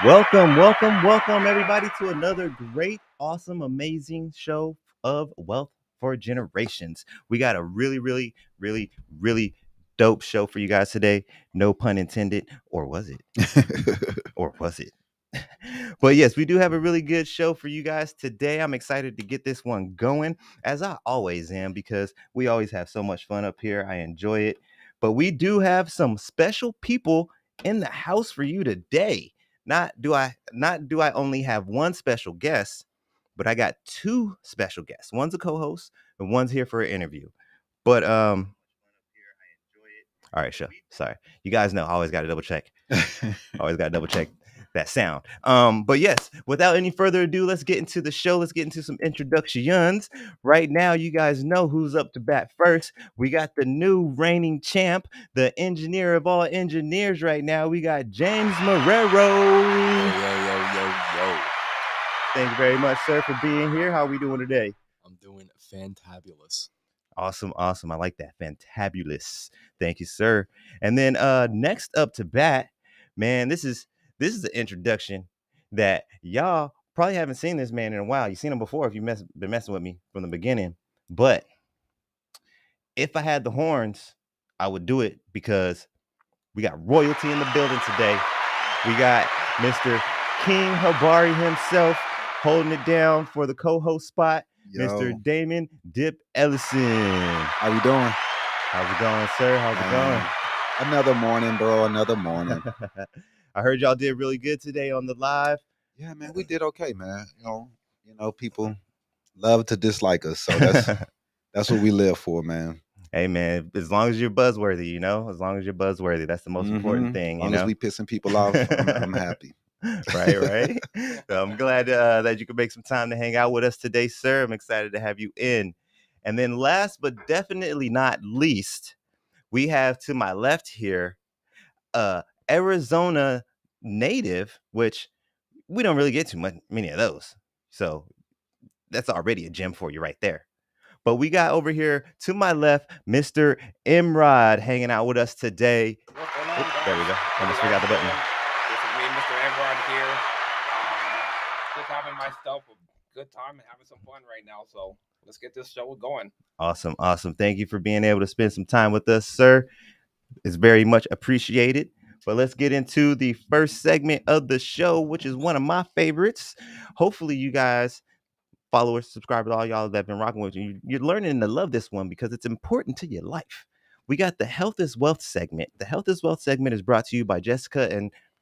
Welcome, everybody, to another great, awesome, amazing show of Wealth for Generations. We got a really dope show for you guys today. No pun intended, or was it? Or was it? But yes, we do have a really good show for you guys today. I'm excited to get this one going, as I always am, because we always have so much fun up here. I enjoy it. But we do have some special people in the house for you today. Not do I only have one special guest, but I got two special guests. One's a co-host and one's here for an interview. But all right, sure. Sorry. You guys know I always got to double check. Always got to double check that sound. But yes, without any further ado, let's get into the show. Let's get into some introductions. Right now, you guys know who's up to bat first. We got the new reigning champ, the engineer of all engineers right now. We got James Marrero. Yo. Thank you very much, sir, for being here. How are we doing today? I'm doing fantabulous. Awesome. I like that. Fantabulous. Thank you, sir. And then next up to bat, man, this is an introduction that y'all probably haven't seen this man in a while. You've seen him before if you've been messing with me from the beginning. But if I had the horns, I would do it because we got royalty in the building today. We got Mr. King Habari himself holding it down for the co-host spot. Mr. Damon Dip Ellison. How you doing? How's it going, sir? How's it going? Another morning, bro. Another morning. I heard y'all did really good today on the live. Yeah, man, we did okay, man. You know, people love to dislike us, so that's what we live for, man. Hey, man, as long as you're buzzworthy, as long as you're buzzworthy, that's the most important thing. As long as we pissing people off, I'm happy. Right. So I'm glad that you could make some time to hang out with us today, sir. I'm excited to have you in. And then last but definitely not least, we have to my left here, Arizona native, which we don't really get too many of those. So that's already a gem for you right there. But we got over here to my left, Mr. MRod, hanging out with us today. There we go. Almost forgot the button. This is me, Mr. MRod here. Just having myself a good time and having some fun right now. So let's get this show going. Awesome. Thank you for being able to spend some time with us, sir. It's very much appreciated. But let's get into the first segment of the show, which is one of my favorites. Hopefully, you guys, followers, subscribers, all y'all that have been rocking with you, you're learning to love this one because it's important to your life. We got the Health is Wealth segment. The Health is Wealth segment is brought to you by Jessica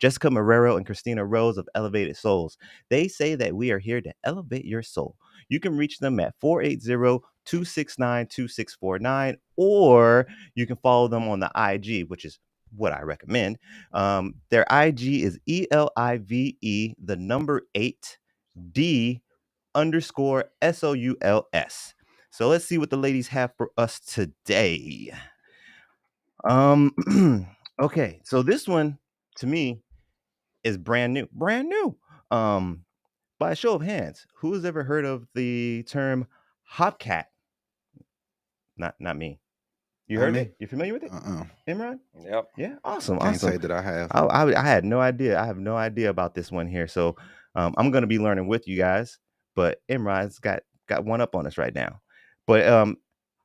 Marrero and Christina Rose of Elevated Souls. They say that we are here to elevate your soul. You can reach them at 480-269-2649, or you can follow them on the IG, which is what I recommend. Their IG is ELIVE, the number 8D _SOULS. So let's see what the ladies have for us today. Okay, so this one to me is brand new. By a show of hands, who has ever heard of the term hopcat? Not me. You heard it? You familiar with it? Imran? Yep. Yeah, awesome. Can't say that I have. I had no idea. I have no idea about this one here. So I'm going to be learning with you guys. But Imran's got one up on us right now. But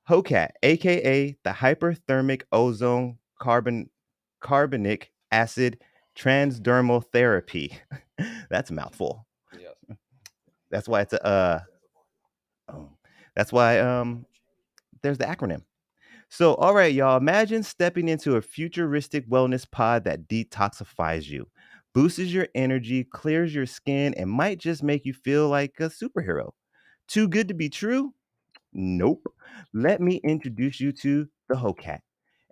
HOCAT, aka the hyperthermic ozone carbonic acid transdermal therapy. That's a mouthful. Yes. That's why it's a that's why there's the acronym. So, all right, y'all, imagine stepping into a futuristic wellness pod that detoxifies you, boosts your energy, clears your skin, and might just make you feel like a superhero. Too good to be true? Nope. Let me introduce you to the HOCAT,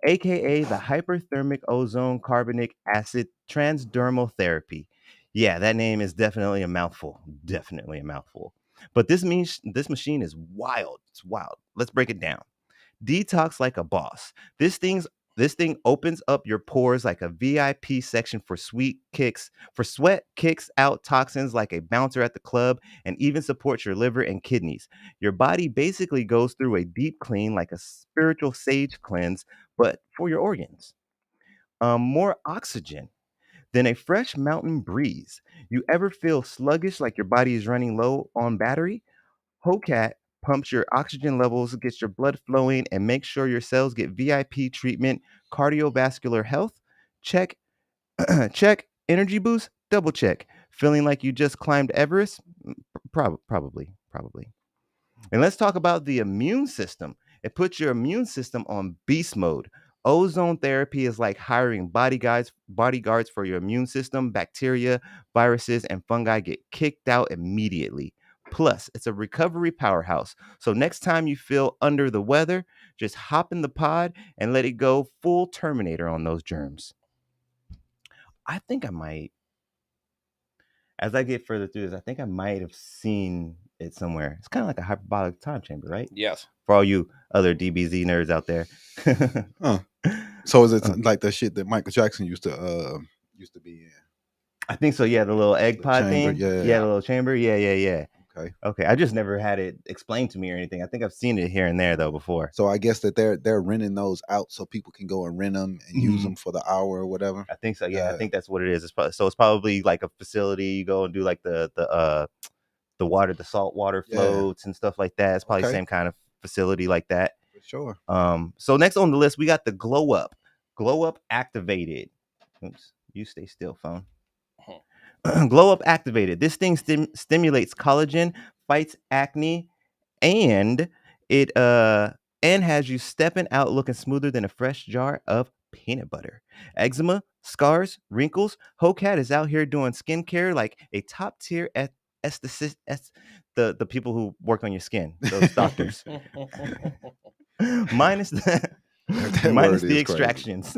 aka the hyperthermic ozone carbonic acid transdermal therapy. Yeah, that name is definitely a mouthful. Definitely a mouthful. But this machine is wild. It's wild. Let's break it down. Detox like a boss. This thing opens up your pores like a VIP section for sweat kicks out toxins like a bouncer at the club, and even supports your liver and kidneys. Your body basically goes through a deep clean like a spiritual sage cleanse, but for your organs. More oxygen. then a fresh mountain breeze. You ever feel sluggish like your body is running low on battery? HOCAT pumps your oxygen levels, gets your blood flowing, and makes sure your cells get VIP treatment. Cardiovascular health, check. Check. Energy boost, double check. Feeling like you just climbed Everest? Probably. And let's talk about the immune system. It puts your immune system on beast mode. Ozone therapy is like hiring bodyguards for your immune system. Bacteria, viruses, and fungi get kicked out immediately. Plus, it's a recovery powerhouse. So next time you feel under the weather, just hop in the pod and let it go full Terminator on those germs. I think I might, as I get further through this, I think I might have seen it somewhere. It's kind of like a hyperbolic time chamber, right? Yes. For all you other DBZ nerds out there. So is it like the shit that Michael Jackson used to be in? I think so. Yeah, the little egg The pod chamber, thing. yeah. The little chamber. Yeah. Okay. I just never had it explained to me or anything. I think I've seen it here and there though before. So I guess that they're renting those out so people can go and rent them and use them for the hour or whatever. I think so. Yeah, I think that's what it is. It's probably like a facility. You go and do like the water, the salt water floats and stuff like that. It's probably the same kind of facility like that. For sure. So next on the list, we got the Glow Up. Glow Up Activated. Oops, you stay still, phone. Glow Up Activated. This thing stimulates collagen, fights acne, and it has you stepping out looking smoother than a fresh jar of peanut butter. Eczema, scars, wrinkles. HOCAT is out here doing skincare like a top tier esthetician. The people who work on your skin, those doctors. minus the extractions.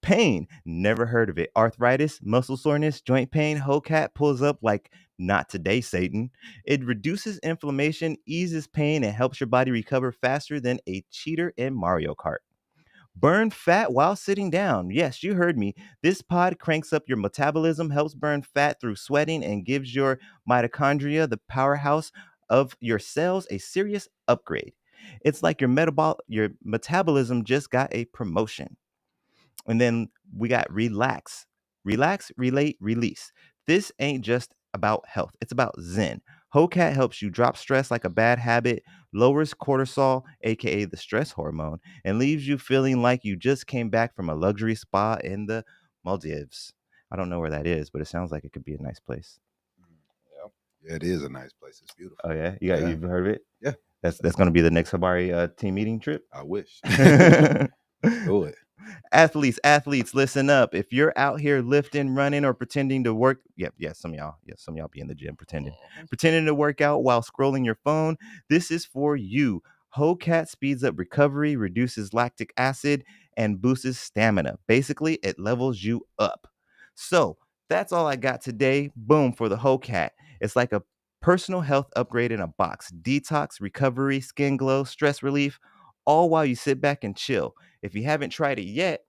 Pain, never heard of it. Arthritis, muscle soreness, joint pain. HOCAT pulls up like not today, Satan. It reduces inflammation, eases pain, and helps your body recover faster than a cheater in Mario Kart. Burn fat while sitting down. Yes, you heard me. This pod cranks up your metabolism, helps burn fat through sweating, and gives your mitochondria, the powerhouse of your cells, a serious upgrade. It's like your metabolism just got a promotion. And then we got relax, relate, release. This ain't just about health. It's about zen. HOCAT helps you drop stress like a bad habit, lowers cortisol, aka the stress hormone, and leaves you feeling like you just came back from a luxury spa in the Maldives. I don't know where that is, but it sounds like it could be a nice place. Yeah, it is a nice place. It's beautiful. Oh yeah, you've heard of it? Yeah, that's going to be the next Habari team meeting trip. I wish. Do it. Athletes, listen up. If you're out here lifting, running, or pretending to work, some of y'all be in the gym pretending to work out while scrolling your phone, this is for you. HOCAT speeds up recovery, reduces lactic acid, and boosts stamina. Basically, it levels you up. So that's all I got today. Boom for the HOCAT. It's like a personal health upgrade in a box. Detox, recovery, skin glow, stress relief, all while you sit back and chill. If you haven't tried it yet,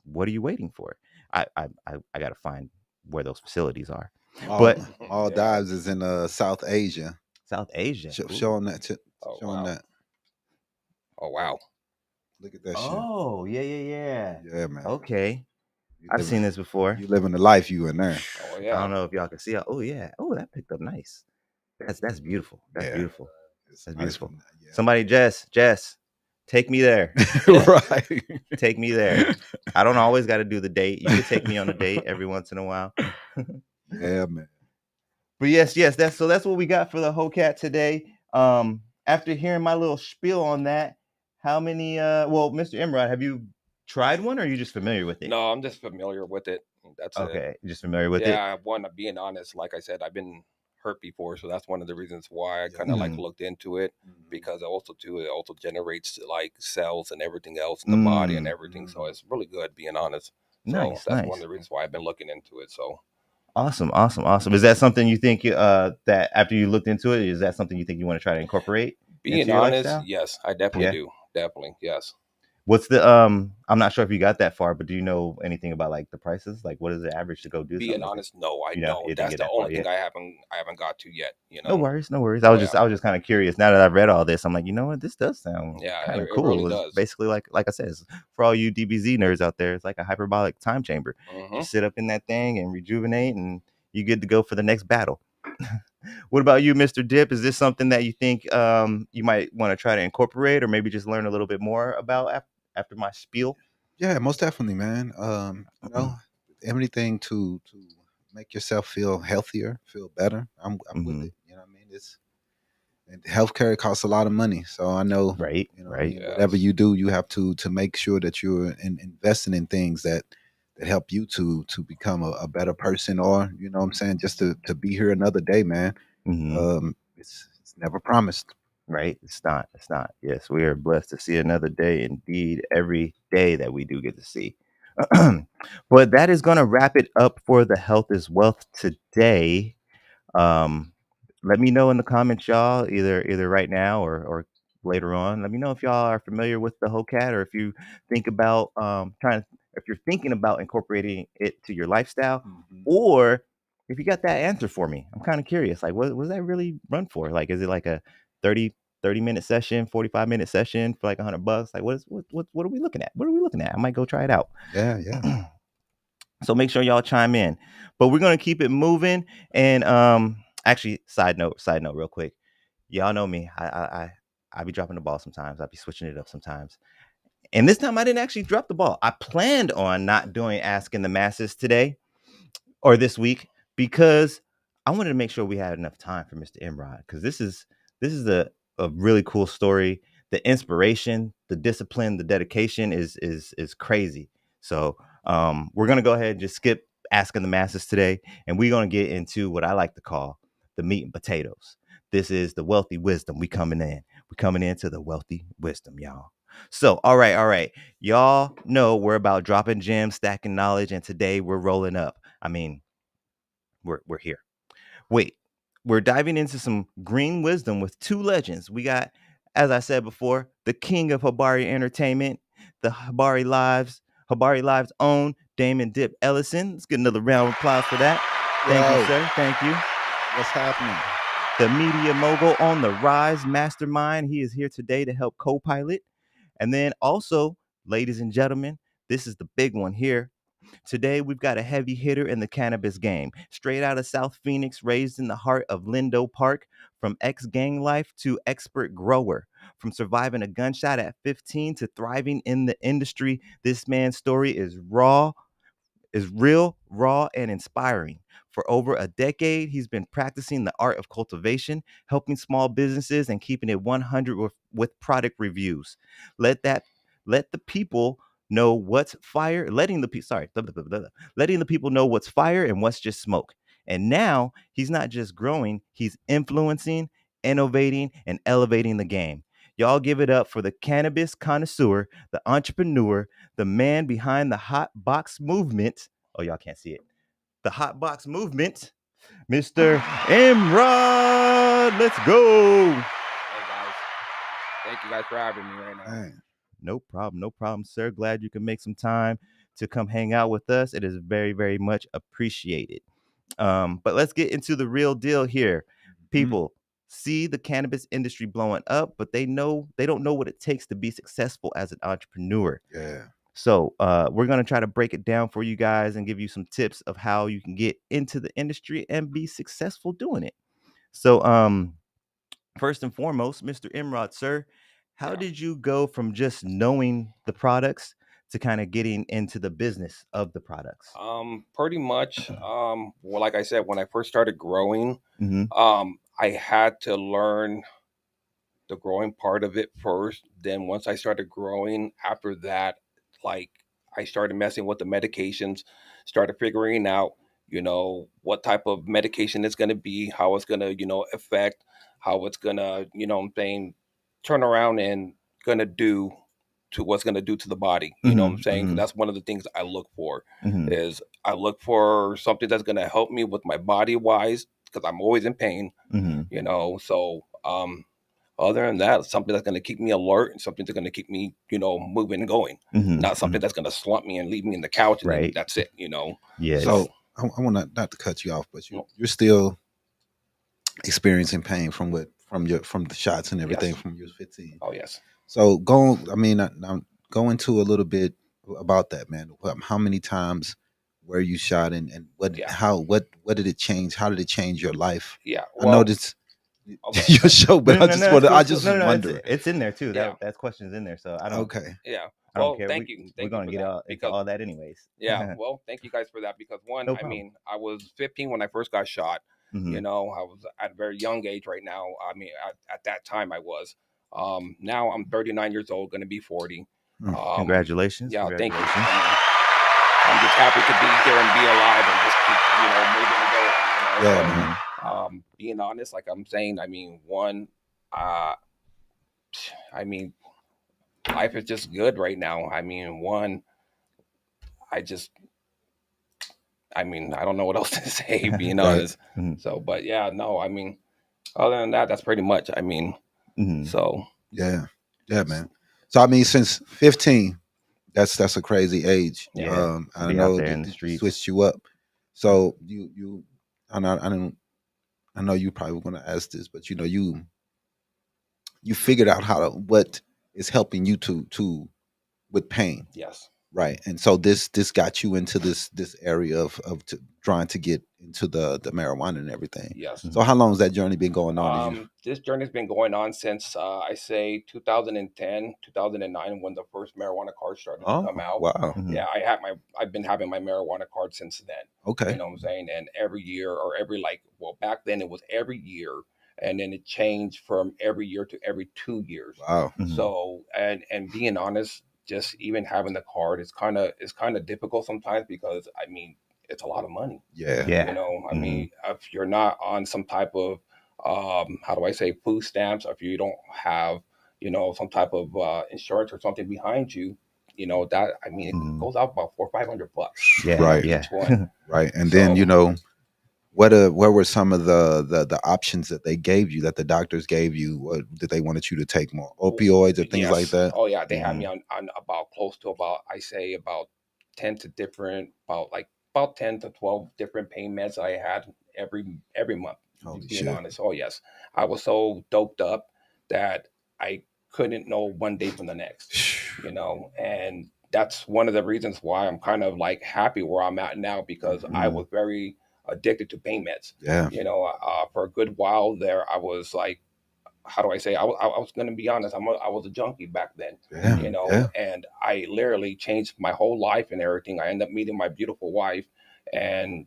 what are you waiting for? I got to find where those facilities are. All Dives is in South Asia. South Asia. Show them that. Show them that. Oh wow! Look at that shit. Oh yeah. Yeah, man. Okay, I've seen this before. You living the life you in there. Oh yeah. I don't know if y'all can see. Oh yeah. Oh, that picked up nice. That's beautiful. That's beautiful. That's beautiful. Yeah. Somebody, Jess, take me there. Right. Take me there. I don't always got to do the date. You can take me on a date every once in a while. Yeah, man. But yes, that's what we got for the HOCAT today. After hearing my little spiel on that, how many Mr. MRod, have you tried one or are you just familiar with it? No, I'm just familiar with it. That's okay. You're just familiar with it? Yeah, being honest, like I said, I've been hurt before, so that's one of the reasons why I kind of like looked into it, because it also generates like cells and everything else in the body and everything, so it's really good, being honest. Nice. That's one of the reasons why I've been looking into it. So awesome. Is that something you think that after you looked into it, is that something you think you want to try to incorporate? Being honest, yes, I definitely do. Definitely, yes. What's the I'm not sure if you got that far, but do you know anything about like the prices? Like what is the average to go do something Being like this? honest, no, I You know, don't. you didn't That's get the that far only thing yet. I haven't got to yet. No worries, no worries. Oh I was just kind of curious. Now that I've read all this, I'm like, you know what, this does sound yeah, kind of it really cool. It's does. basically like I said, it's, for all you DBZ nerds out there, it's like a hyperbolic time chamber. You sit up in that thing and rejuvenate, and you get to go for the next battle. What about you, Mr. Dip? Is this something that you think you might want to try to incorporate, or maybe just learn a little bit more about after my spiel? Yeah, most definitely, man. You know, everything to make yourself feel healthier, feel better. I'm with it. You know what I mean? It's and healthcare costs a lot of money, so I know. Right, You know, what I right. mean, whatever you do, you have to make sure that you're investing in things that help you to become a better person, or you know what I'm saying, just to be here another day, man. It's never promised. Right? It's not. It's not. Yes, we are blessed to see another day. Indeed, every day that we do get to see. But that is going to wrap it up for the Health is Wealth today. Um, let me know in the comments, y'all, either right now or later on. Let me know if y'all are familiar with the whole cat, or if you think about if you're thinking about incorporating it to your lifestyle, or if you got that answer for me. I'm kind of curious. Like, what was that really run for? Like, is it like a 30 minute session, 45-minute session for like $100? Like, what are we looking at? What are we looking at? I might go try it out. Yeah, yeah. So make sure y'all chime in. But we're gonna keep it moving. And actually, side note, real quick. Y'all know me. I be dropping the ball sometimes. I be switching it up sometimes. And this time I didn't actually drop the ball. I planned on not doing Asking the Masses today or this week because I wanted to make sure we had enough time for Mr. MRod, because this is a really cool story. The inspiration, the discipline, the dedication is crazy. So we're gonna go ahead and just skip Asking the Masses today, and we're gonna get into what I like to call the meat and potatoes. This is the wealthy wisdom. We're coming into the wealthy wisdom, y'all. So, all right. Y'all know we're about dropping gems, stacking knowledge, and today we're rolling up. I mean, we're here. Wait, we're diving into some green wisdom with two legends. We got, as I said before, the king of Habari Entertainment, the Habari Lives own Damon Dip Ellison. Let's get another round of applause for that. Thank you, Yo, sir. Thank you. what's happening? The media mogul on the rise, mastermind. He is here today to help co-pilot. And then also, ladies and gentlemen, this is the big one here. Today, we've got a heavy hitter in the cannabis game. Straight out of South Phoenix, raised in the heart of Lindo Park, from ex-gang life to expert grower. From surviving a gunshot at 15 to thriving in the industry, this man's story is real, raw, and inspiring. For over a decade, he's been practicing the art of cultivation, helping small businesses, and keeping it 100 with product reviews. Let that let the people know what's fire. Letting the people know what's fire and what's just smoke. And now he's not just growing; he's influencing, innovating, and elevating the game. Y'all give it up for the cannabis connoisseur, the entrepreneur, the man behind the hot box movement. Oh, y'all can't see it. The hot box movement, Mr. MRod. Let's go. Hey guys, thank you guys for having me right now. Man. No problem, sir. Glad you can make some time to come hang out with us. It is very, very much appreciated. But let's get into the real deal here. People see the cannabis industry blowing up, but they don't know what it takes to be successful as an entrepreneur. Yeah. So we're going to try to break it down for you guys and give you some tips of how you can get into the industry and be successful doing it. So first and foremost, Mr. Imrod, sir, how Yeah. did you go from just knowing the products to kind of getting into the business of the products? Pretty much. Well, like I said, when I first started growing, Mm-hmm. I had to learn the growing part of it first. Then once I started growing, after that, like I started messing with the medications, started figuring out, what type of medication it's gonna be, how it's gonna, affect, how it's gonna, what I'm saying, turn around and gonna do to what's gonna do to the body. You know what I'm saying? 'Cause Mm-hmm. that's one of the things I look for Mm-hmm. is I look for something that's gonna help me with my body wise, because I'm always in pain, Mm-hmm. so other than that, something that's going to keep me alert and something that's going to keep me, moving and going. Not something that's going to slump me and leave me in the couch and then that's it. Yes. So I want not to cut you off, but you're still experiencing pain from the shots and everything from you was 15. Oh yes. So go into a little bit about that, man. How many times were you shot, and what did it change? How did it change your life? Yeah. Well, I know this your show, but I just wonder. It's in there too. That question's in there, so I don't. Okay. Yeah. I don't care. Thank you. We're gonna get into all that anyways. Yeah. Well, thank you guys for that because one, I mean, I was 15 when I first got shot. I was at a very young age right now. I mean, at that time I was. Now I'm 39 years old, going to be 40. Congratulations. Yeah, congratulations. thank you. I'm just happy to be here and be alive and just keep, moving and going. Yeah, man. Being honest, like I'm saying, I mean, one, I mean, life is just good right now. I mean, one, I don't know what else to say, being honest. So, but yeah, no, I mean, other than that, that's pretty much, I mean, so. Yeah, man. So, I mean, since 15, that's a crazy age. Yeah. I know it switched you up. So I know you probably were going to ask this, but you figured out what is helping you to with pain. Yes. Right. And so this got you into this area of trying to get into the marijuana and everything. Yes. So how long has that journey been going on? This journey has been going on since I say 2010, 2009, when the first marijuana card started to come out. Wow. Yeah, I've been having my marijuana card since then. Okay. You know what I'm saying? And every year or back then it was every year. And then it changed from every year to every 2 years. Wow. So, and being honest, just even having the card is kind of difficult sometimes because I mean it's a lot of money. Yeah. I mean, if you're not on some type of how do I say food stamps, or if you don't have some type of insurance or something behind you, that I mean it goes out about $400 or $500. Yeah. Right. Yeah. Right. And then what were some of the options that they gave you, that the doctors gave you? What did they wanted you to take more opioids or things like that? Oh yeah, they had me on about close to about 10 to 12 different pain meds I had every month. Being honest, oh yes, I was so doped up that I couldn't know one day from the next. And that's one of the reasons why I'm kind of like happy where I'm at now, because I was very addicted to pain meds. Yeah. For a good while there, I was like, how do I say? I was going to be honest. I was a junkie back then. Yeah. And I literally changed my whole life and everything. I ended up meeting my beautiful wife, and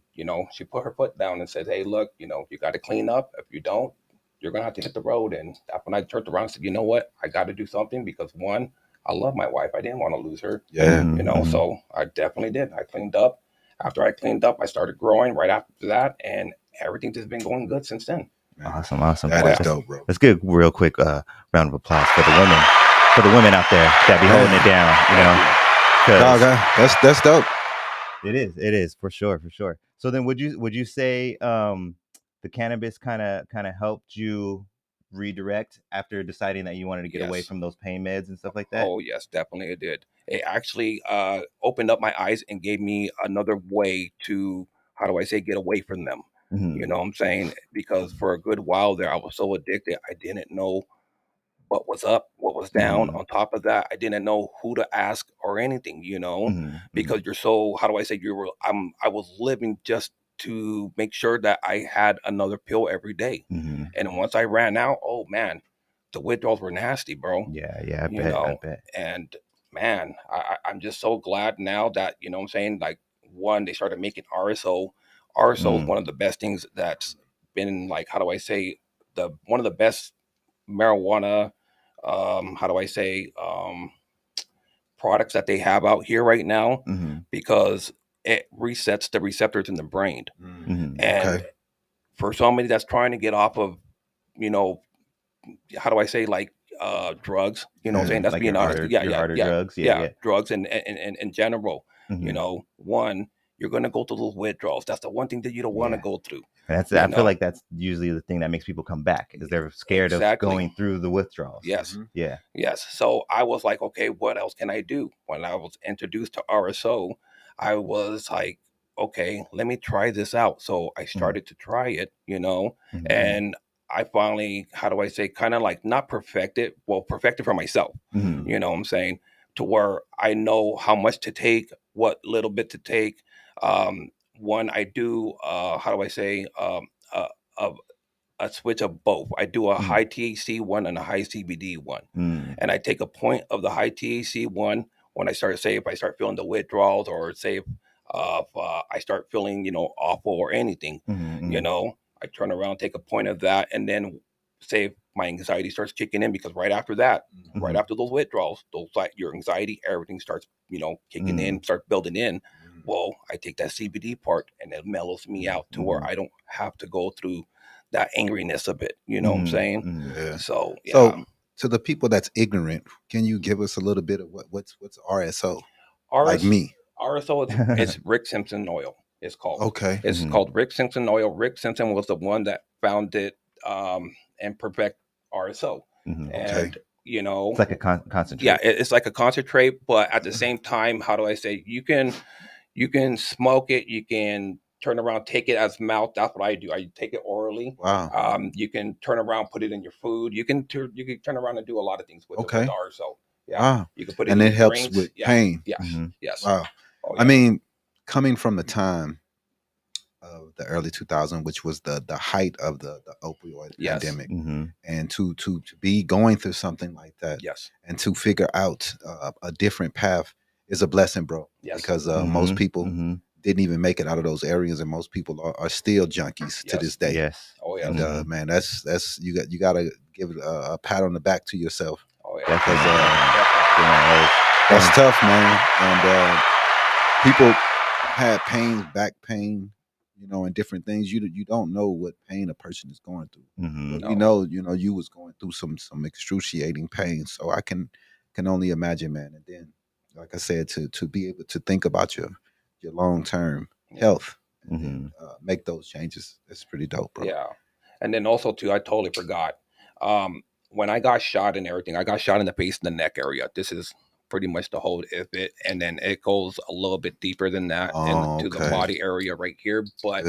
she put her foot down and said, "Hey, look, you got to clean up. If you don't, you're gonna have to hit the road." And that's when I turned around and said, "You know what? I got to do something, because one, I love my wife. I didn't want to lose her. Yeah. So I definitely did. I cleaned up. After I cleaned up, I started growing right after that, and everything's just been going good since then. Awesome. That is dope, bro. Let's give real quick round of applause for the women out there that be holding it down. That's dope. It is for sure. So then, would you say the cannabis kind of helped you redirect after deciding that you wanted to get away from those pain meds and stuff like that? Oh yes, definitely it did. It actually opened up my eyes and gave me another way to, how do I say, get away from them. You know what I'm saying? Because for a good while there, I was so addicted, I didn't know what was up, what was down. On top of that, I didn't know who to ask or anything, because you're so, how do I say, I was living just to make sure that I had another pill every day. And once I ran out, oh man, the withdrawals were nasty, bro. Yeah, I bet. And man, I'm just so glad now that, what I'm saying, like, one, they started making RSO. RSO is one of the best things that's been, like, how do I say, one of the best marijuana, how do I say, products that they have out here right now, because it resets the receptors in the brain. And for somebody that's trying to get off of, how do I say, like, drugs, what I'm saying, that's like being honest. Drugs. Drugs and in general, one, you're going to go through those withdrawals. That's the one thing that you don't want to go through. That's I feel like that's usually the thing that makes people come back, is they're scared of going through the withdrawals. Yes. Yeah. Yes. So I was like, okay, what else can I do? When I was introduced to RSO, I was like, okay, let me try this out. So I started to try it, and I finally, how do I say, kind of like not perfected, perfected for myself, you know what I'm saying, to where I know how much to take, what little bit to take. One, I do, how do I say, a switch of both. I do a high THC one and a high CBD one. And I take a point of the high THC one when I start, say, if I start feeling the withdrawals, or say if I start feeling, awful or anything, I turn around, take a point of that, and then say if my anxiety starts kicking in, because right after that, right after those withdrawals, your anxiety, everything starts, kicking in, start building in. Well, I take that CBD part and it mellows me out to where I don't have to go through that angriness of it. You know what I'm saying? Yeah. So, yeah. So to the people that's ignorant, can you give us a little bit of what's RSO? Like me. RSO is Rick Simpson oil. It's called. Okay. It's called Rick Simpson oil. Rick Simpson was the one that found it and perfect RSO. And it's like a concentrate. Yeah, it's like a concentrate, but at the same time, how do I say, you can smoke it, you can turn around, take it as mouth. That's what I do. I take it orally. Wow. You can turn around, put it in your food. You can turn around and do a lot of things with the RSO. Yeah. Wow. You can put it and in it your helps drinks. with pain. Yes. Yes. Wow. Oh, yeah. I mean, coming from the time of the early 2000s, which was the height of the opioid pandemic, and to be going through something like that, and to figure out a different path is a blessing, bro. Because most people didn't even make it out of those areas, and most people are still junkies to this day. Oh yeah. And man, that's you got to give a pat on the back to yourself. Oh yeah. Because that's tough, man. And people had pain, back pain, and different things. You don't know what pain a person is going through. But we know, you was going through some excruciating pain. So I can only imagine, man. And then, like I said, to be able to think about your long term health and then, make those changes, it's pretty dope, bro. Yeah. And then also too, I totally forgot. When I got shot and everything, I got shot in the face and the neck area. This is pretty much the whole of it, and then it goes a little bit deeper than that into the body area right here. But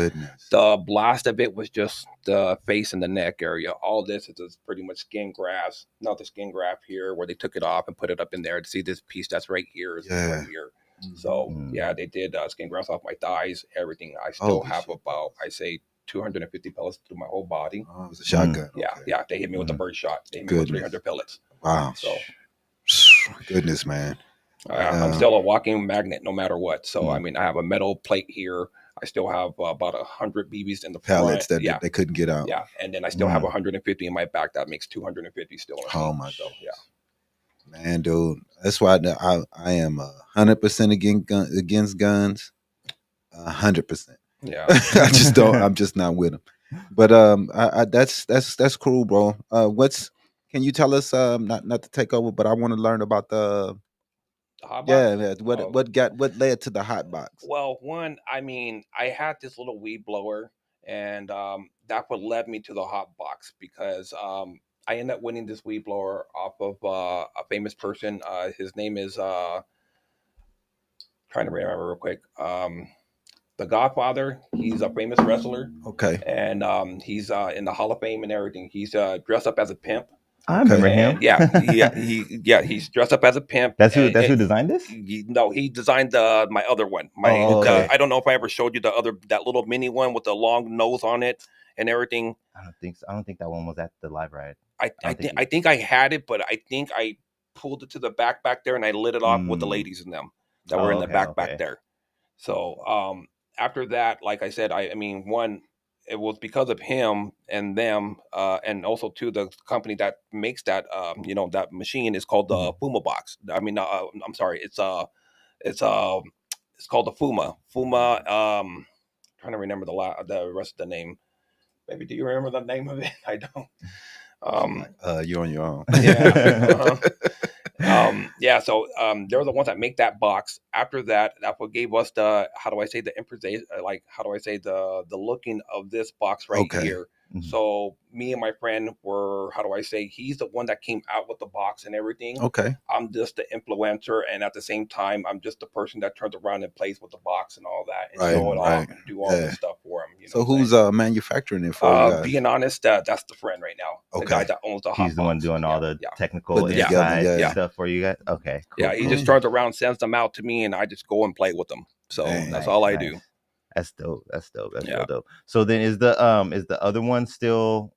the blast of it was just the face and the neck area. All this is pretty much skin grafts, not the skin graft here where they took it off and put it up in there. To see this piece that's right here is right here. So yeah, they did skin grafts off my thighs, everything. I still have about, I say, 250 pellets through my whole body. Oh, it was a shotgun. Yeah. They hit me with a bird shot. They hit me with 300 pellets. Wow. So. Goodness, man. I'm still a walking magnet no matter what. So I mean, I have a metal plate here. I still have about 100 BBs in the pellets front. that they couldn't get out. Yeah, and then I still have 150 in my back. That makes 250 still. Oh my God. So, yeah. Man, dude, that's why I am 100% against guns. 100%. Yeah. I just don't. I'm just not with them. But that's cool, bro. Can you tell us, not to take over, but I want to learn about the hot box? What led to the hot box? Well, one, I mean, I had this little weed blower, and that what led me to the hot box, because I ended up winning this weed blower off of a famous person. His name is trying to remember real quick. The Godfather. He's a famous wrestler. Okay. And he's in the Hall of Fame and everything. He's dressed up as a pimp. I remember him. He's dressed up as a pimp. That's who designed this? No, he designed my other one. I don't know if I ever showed you that little mini one with the long nose on it and everything. I don't think so. I don't think that one was at the live ride. I think I had it, but I think I pulled it to the back there and I lit it off with the ladies in them that were in the back there. So after that, like I said, I mean, one, it was because of him and them, and also to the company that makes that, that machine is called the Fuma box. I mean, I'm sorry, it's called the Fuma. Trying to remember the rest of the name. Maybe do you remember the name of it? I don't. You're on your own. Yeah. Yeah, so they're the ones that make that box. After that, that's what gave us the, how do I say, the impression, like, how do I say, the looking of this box right Okay. here. So me and my friend were, how do I say, he's the one that came out with the box and everything. Okay. I'm just the influencer, and at the same time, I'm just the person that turns around and plays with the box and all that, and show it off and do all this stuff for him. You know, so who's manufacturing it for you guys? being honest, that's the friend right now. The guy that owns the hot He's the one box. doing all the technical Putting it together, inside stuff for you guys. Okay, cool. Yeah, he just turns around, sends them out to me, and I just go and play with them. So that's all I do. That's dope. That's dope. That's real dope. So then is the other one still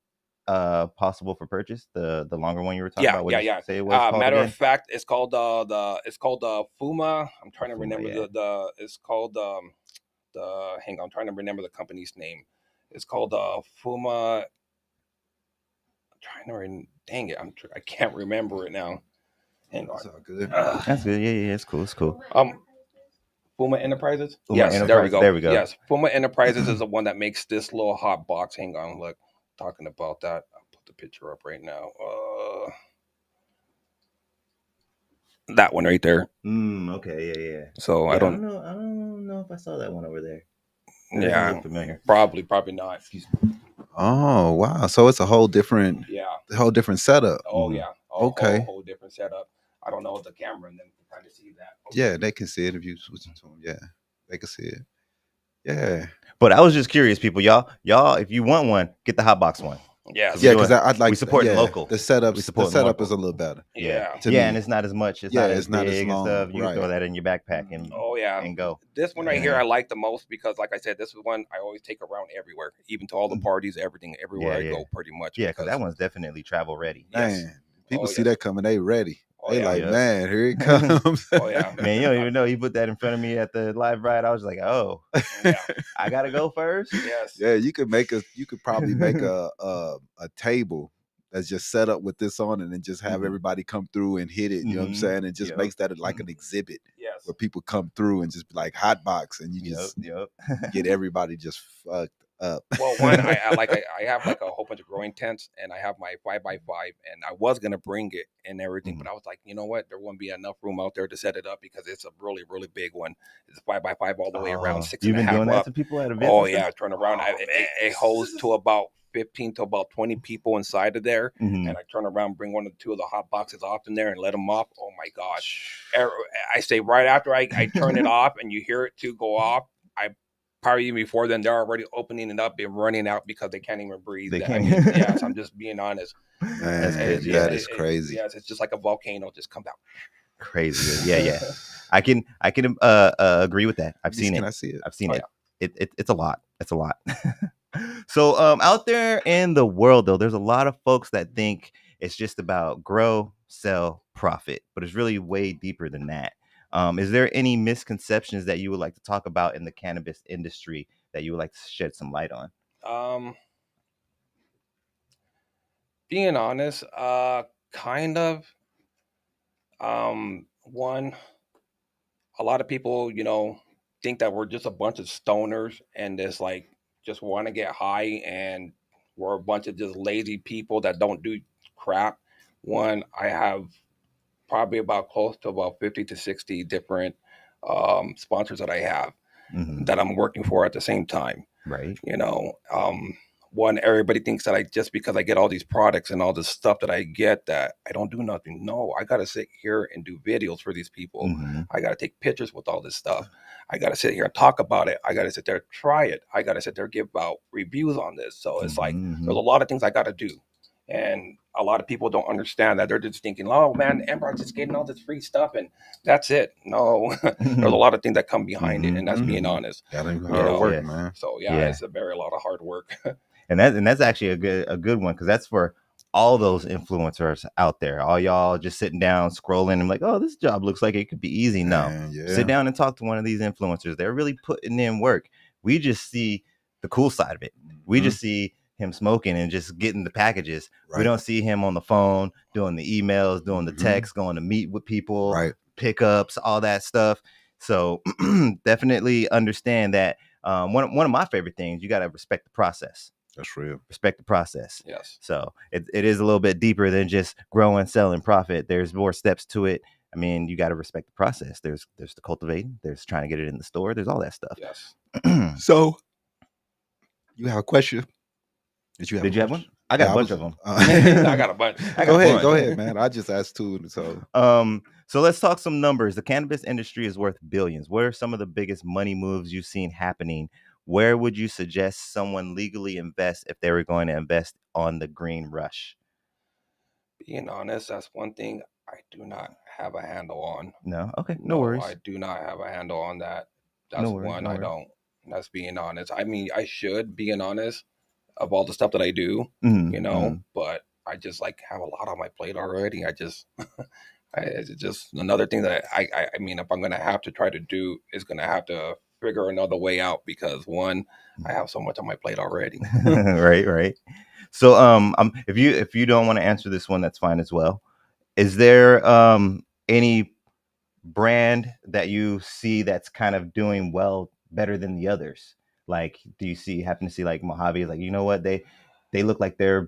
possible for purchase? The longer one you were talking about? What did you say it was called matter again? of fact, it's called the Fuma. I'm trying to remember the it's called the hang on, I'm trying to remember the company's name. It's called Fuma. I'm trying to dang it, I can't remember it now. Hang on. That's all good. That's good. Yeah, it's cool. It's cool. Puma Enterprises? Puma yes, Enterprises. There we go. Yes, Puma Enterprises is the one that makes this little hot box. Hang on, look, talking about that. I'll put the picture up right now. That one right there. Okay, yeah. So yeah, I don't know if I saw that one over there. That yeah, look familiar. Probably not. Excuse me. Oh wow! So it's a whole different setup. Oh yeah. Okay. Whole different setup. I don't know if the camera and then can kind of see that. Okay. Yeah, they can see it if you switch it to them. Yeah, they can see it. Yeah. But I was just curious, people. Y'all, if you want one, get the hot box one. Yeah, because I'd like we support local. The setup is a little better. Yeah, and it's not as much. It's not as big and stuff. You can throw that in your backpack and and go. This one right here I like the most because, like I said, this is one I always take around everywhere, even to all the parties, everything, everywhere I go, pretty much. Yeah, because that one's definitely travel ready. Man, people see that coming, they ready. They man, here it comes. Man, you don't even know he put that in front of me at the live ride. I was like, oh, I gotta go first. Yes. Yeah, you could probably make a table that's just set up with this on it and just have everybody come through and hit it. You know what I'm saying? And just makes that like an exhibit. Yes. Where people come through and just be like hot box, and you just get everybody just fucked up. Well, one, I have like a whole bunch of growing tents, and I have my 5x5, and I was gonna bring it and everything, but I was like, you know what, there wouldn't be enough room out there to set it up because it's a really, really big one. It's 5x5 all the way around, 6.5 You've been doing that up. To people at events? Oh yeah, turn around. It holds to about 15 to about 20 people inside of there, and I turn around, bring one or two of the hot boxes off in there, and let them off. Oh my gosh! I say right after I turn it off, and you hear it to go off. Probably even before then, they're already opening it up and running out because they can't even breathe. Yes, I'm just being honest. Man, that is crazy. Yes, it's just like a volcano just comes out. Crazy. Yeah. I can agree with that. I've seen it. I see it? I've seen it. It's a lot. It's a lot. So out there in the world, though, there's a lot of folks that think it's just about grow, sell, profit, but it's really way deeper than that. Is there any misconceptions that you would like to talk about in the cannabis industry that you would like to shed some light on? Being honest, kind of. One, a lot of people, think that we're just a bunch of stoners and just want to get high, and we're a bunch of just lazy people that don't do crap. One, I have probably about close to about 50 to 60 different sponsors that I have that I'm working for at the same time. Right. One, everybody thinks that just because I get all these products and all this stuff that I get, that I don't do nothing. No, I got to sit here and do videos for these people. I got to take pictures with all this stuff. I got to sit here and talk about it. I got to sit there, try it. I got to sit there, give out reviews on this. So it's like, there's a lot of things I got to do. And a lot of people don't understand that. They're just thinking, oh man, MRod's just getting all this free stuff and that's it. No, there's a lot of things that come behind it, and that's being honest. Hard work, man. So it's a very lot of hard work. And that's actually a good one, because that's for all those influencers out there. All y'all just sitting down, scrolling, and like, oh, this job looks like it could be easy. No, sit down and talk to one of these influencers. They're really putting in work. We just see the cool side of it. We just see him smoking and just getting the packages. We don't see him on the phone doing the emails, doing the texts, going to meet with people, pickups, all that stuff. So definitely understand that one of my favorite things, you got to respect the process. That's real. Respect the process. Yes. So it is a little bit deeper than just growing, selling, profit. There's more steps to it. I mean, you got to respect the process. There's the cultivating. There's trying to get it in the store. There's all that stuff. Yes. So you have a question? Did you have? Did you have one? I Yeah, got a bunch of them. I got a bunch. Go ahead, man. I just asked two. So let's talk some numbers. The cannabis industry is worth billions. What are some of the biggest money moves you've seen happening? Where would you suggest someone legally invest if they were going to invest on the green rush? Being honest, that's one thing I do not have a handle on. No? Okay, no worries. I do not have a handle on that. That's No worries, one no I worries. don't. That's being honest. I mean, I should, being honest, of all the stuff that I do, but I just like have a lot on my plate already. It's just another thing that I mean, if I'm going to have to try to do is going to have to figure another way out because one, I have so much on my plate already. Right. So, if you don't want to answer this one, that's fine as well. Is there any brand that you see that's kind of doing well, better than the others? Like, do you happen to see like Mojave? Like, you know what, they look like they're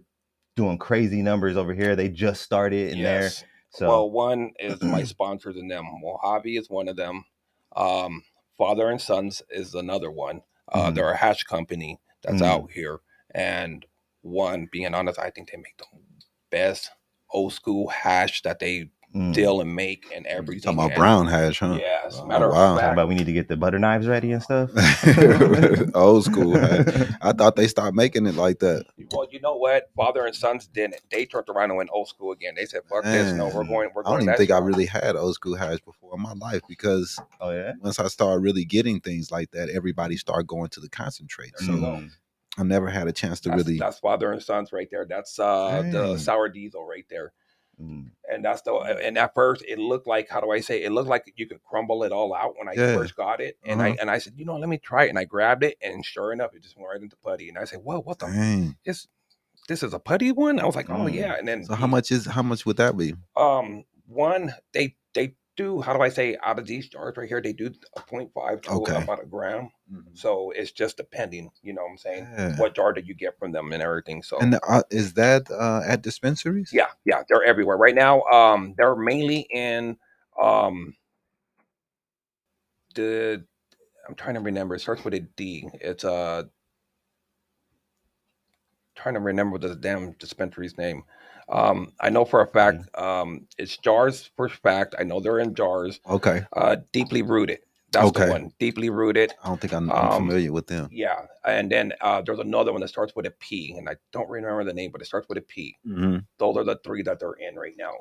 doing crazy numbers over here. They just started in there. So, well, one is my sponsors in them. Mojave is one of them. Father and Sons is another one. They're a hash company that's out here. And one, being honest, I think they make the best old school hash that they deal and make and everything. Talking about brown hash, huh? Yes. Matter of fact, talking about we need to get the butter knives ready and stuff. Old school hash. I thought they stopped making it like that. Well, you know what? Father and Sons didn't. They turned around and went old school again. They said, "Fuck this! No, we're going." I don't even think I really had old school hash before in my life because once I started really getting things like that, everybody started going to the concentrate. So I never had a chance to really. That's Father and Sons right there. That's the sour diesel right there. And that's and at first it looked like, how do I say, it looked like you could crumble it all out when I first got it. And I said, let me try it. And I grabbed it and sure enough, it just went right into putty. And I said, whoa, what the this is a putty one? I was like, oh yeah. And then so how much would that be? One, they do, how do I say, out of these jars right here, they do a 0.5 to about a gram. So it's just depending, you know what I'm saying? What jar did you get from them and everything? So and is that at dispensaries? Yeah, they're everywhere right now. They're mainly in I'm trying to remember. It starts with a D. It's trying to remember the damn dispensary's name. I know for a fact it's jars for fact. I know they're in jars. Okay. Deeply Rooted. That's the one. Deeply Rooted. I don't think I'm familiar with them. Yeah. And then there's another one that starts with a P, and I don't remember the name, but it starts with a P. Those are the three that they're in right now.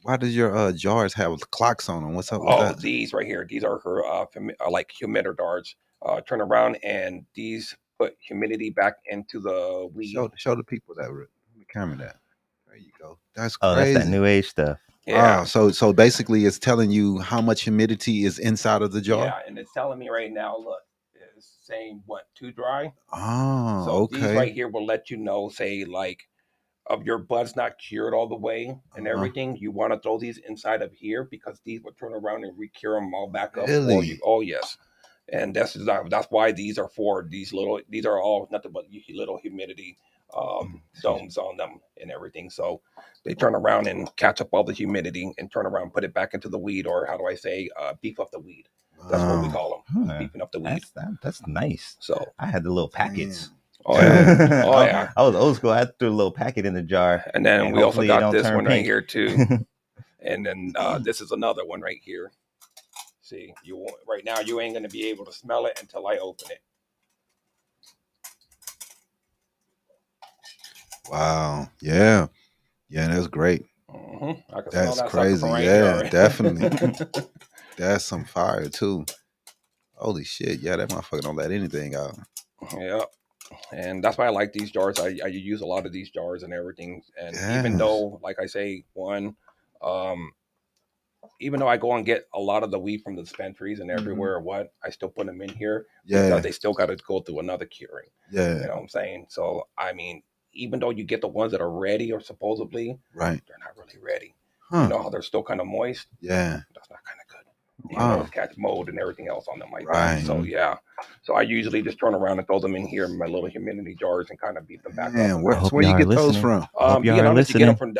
Why does your jars have clocks on them? What's up with that? These right here. These are her like humidifier darts. Turn around and these put humidity back into the weed. Show the people that. The camera that. There you go. That's crazy. That's that new age stuff. Yeah. So basically, it's telling you how much humidity is inside of the jar. Yeah, and it's telling me right now. Look, it's saying what, too dry. Oh, so okay. These right here will let you know. Say like, of your bud's not cured all the way and everything, you want to throw these inside of here because these will turn around and recure them all back up for you. Oh yes. And that's why these are for these are all nothing but little humidity zones on them and everything. So they turn around and catch up all the humidity and turn around, put it back into the weed, or how do I say, beef up the weed. That's what we call them, beefing up the weed. That's nice. So I had the little packets. Oh yeah, oh yeah. I was old school. I threw a little packet in the jar, and then we also got this one right here too. And then this is another one right here. See, right now you ain't gonna be able to smell it until I open it. Wow. Yeah. That's great. That's crazy. Yeah, definitely. That's some fire too. Holy shit. Yeah, that motherfucker don't let anything out. Yeah. And that's why I like these jars. I use a lot of these jars and everything. And even though, like I say, even though I go and get a lot of the weed from the dispensaries and everywhere, I still put them in here because they still got to go through another curing. Yeah. You know what I'm saying? So, I mean, even though you get the ones that are ready or supposedly, they're not really ready. You know how they're still kind of moist? Yeah. That's not kind of good. catch mold and everything else on them like Right. that. So yeah, so I usually just turn around and throw them in here in my little humidity jars and kind of beat them back Man, up. where you get those from? Being honest, you get them from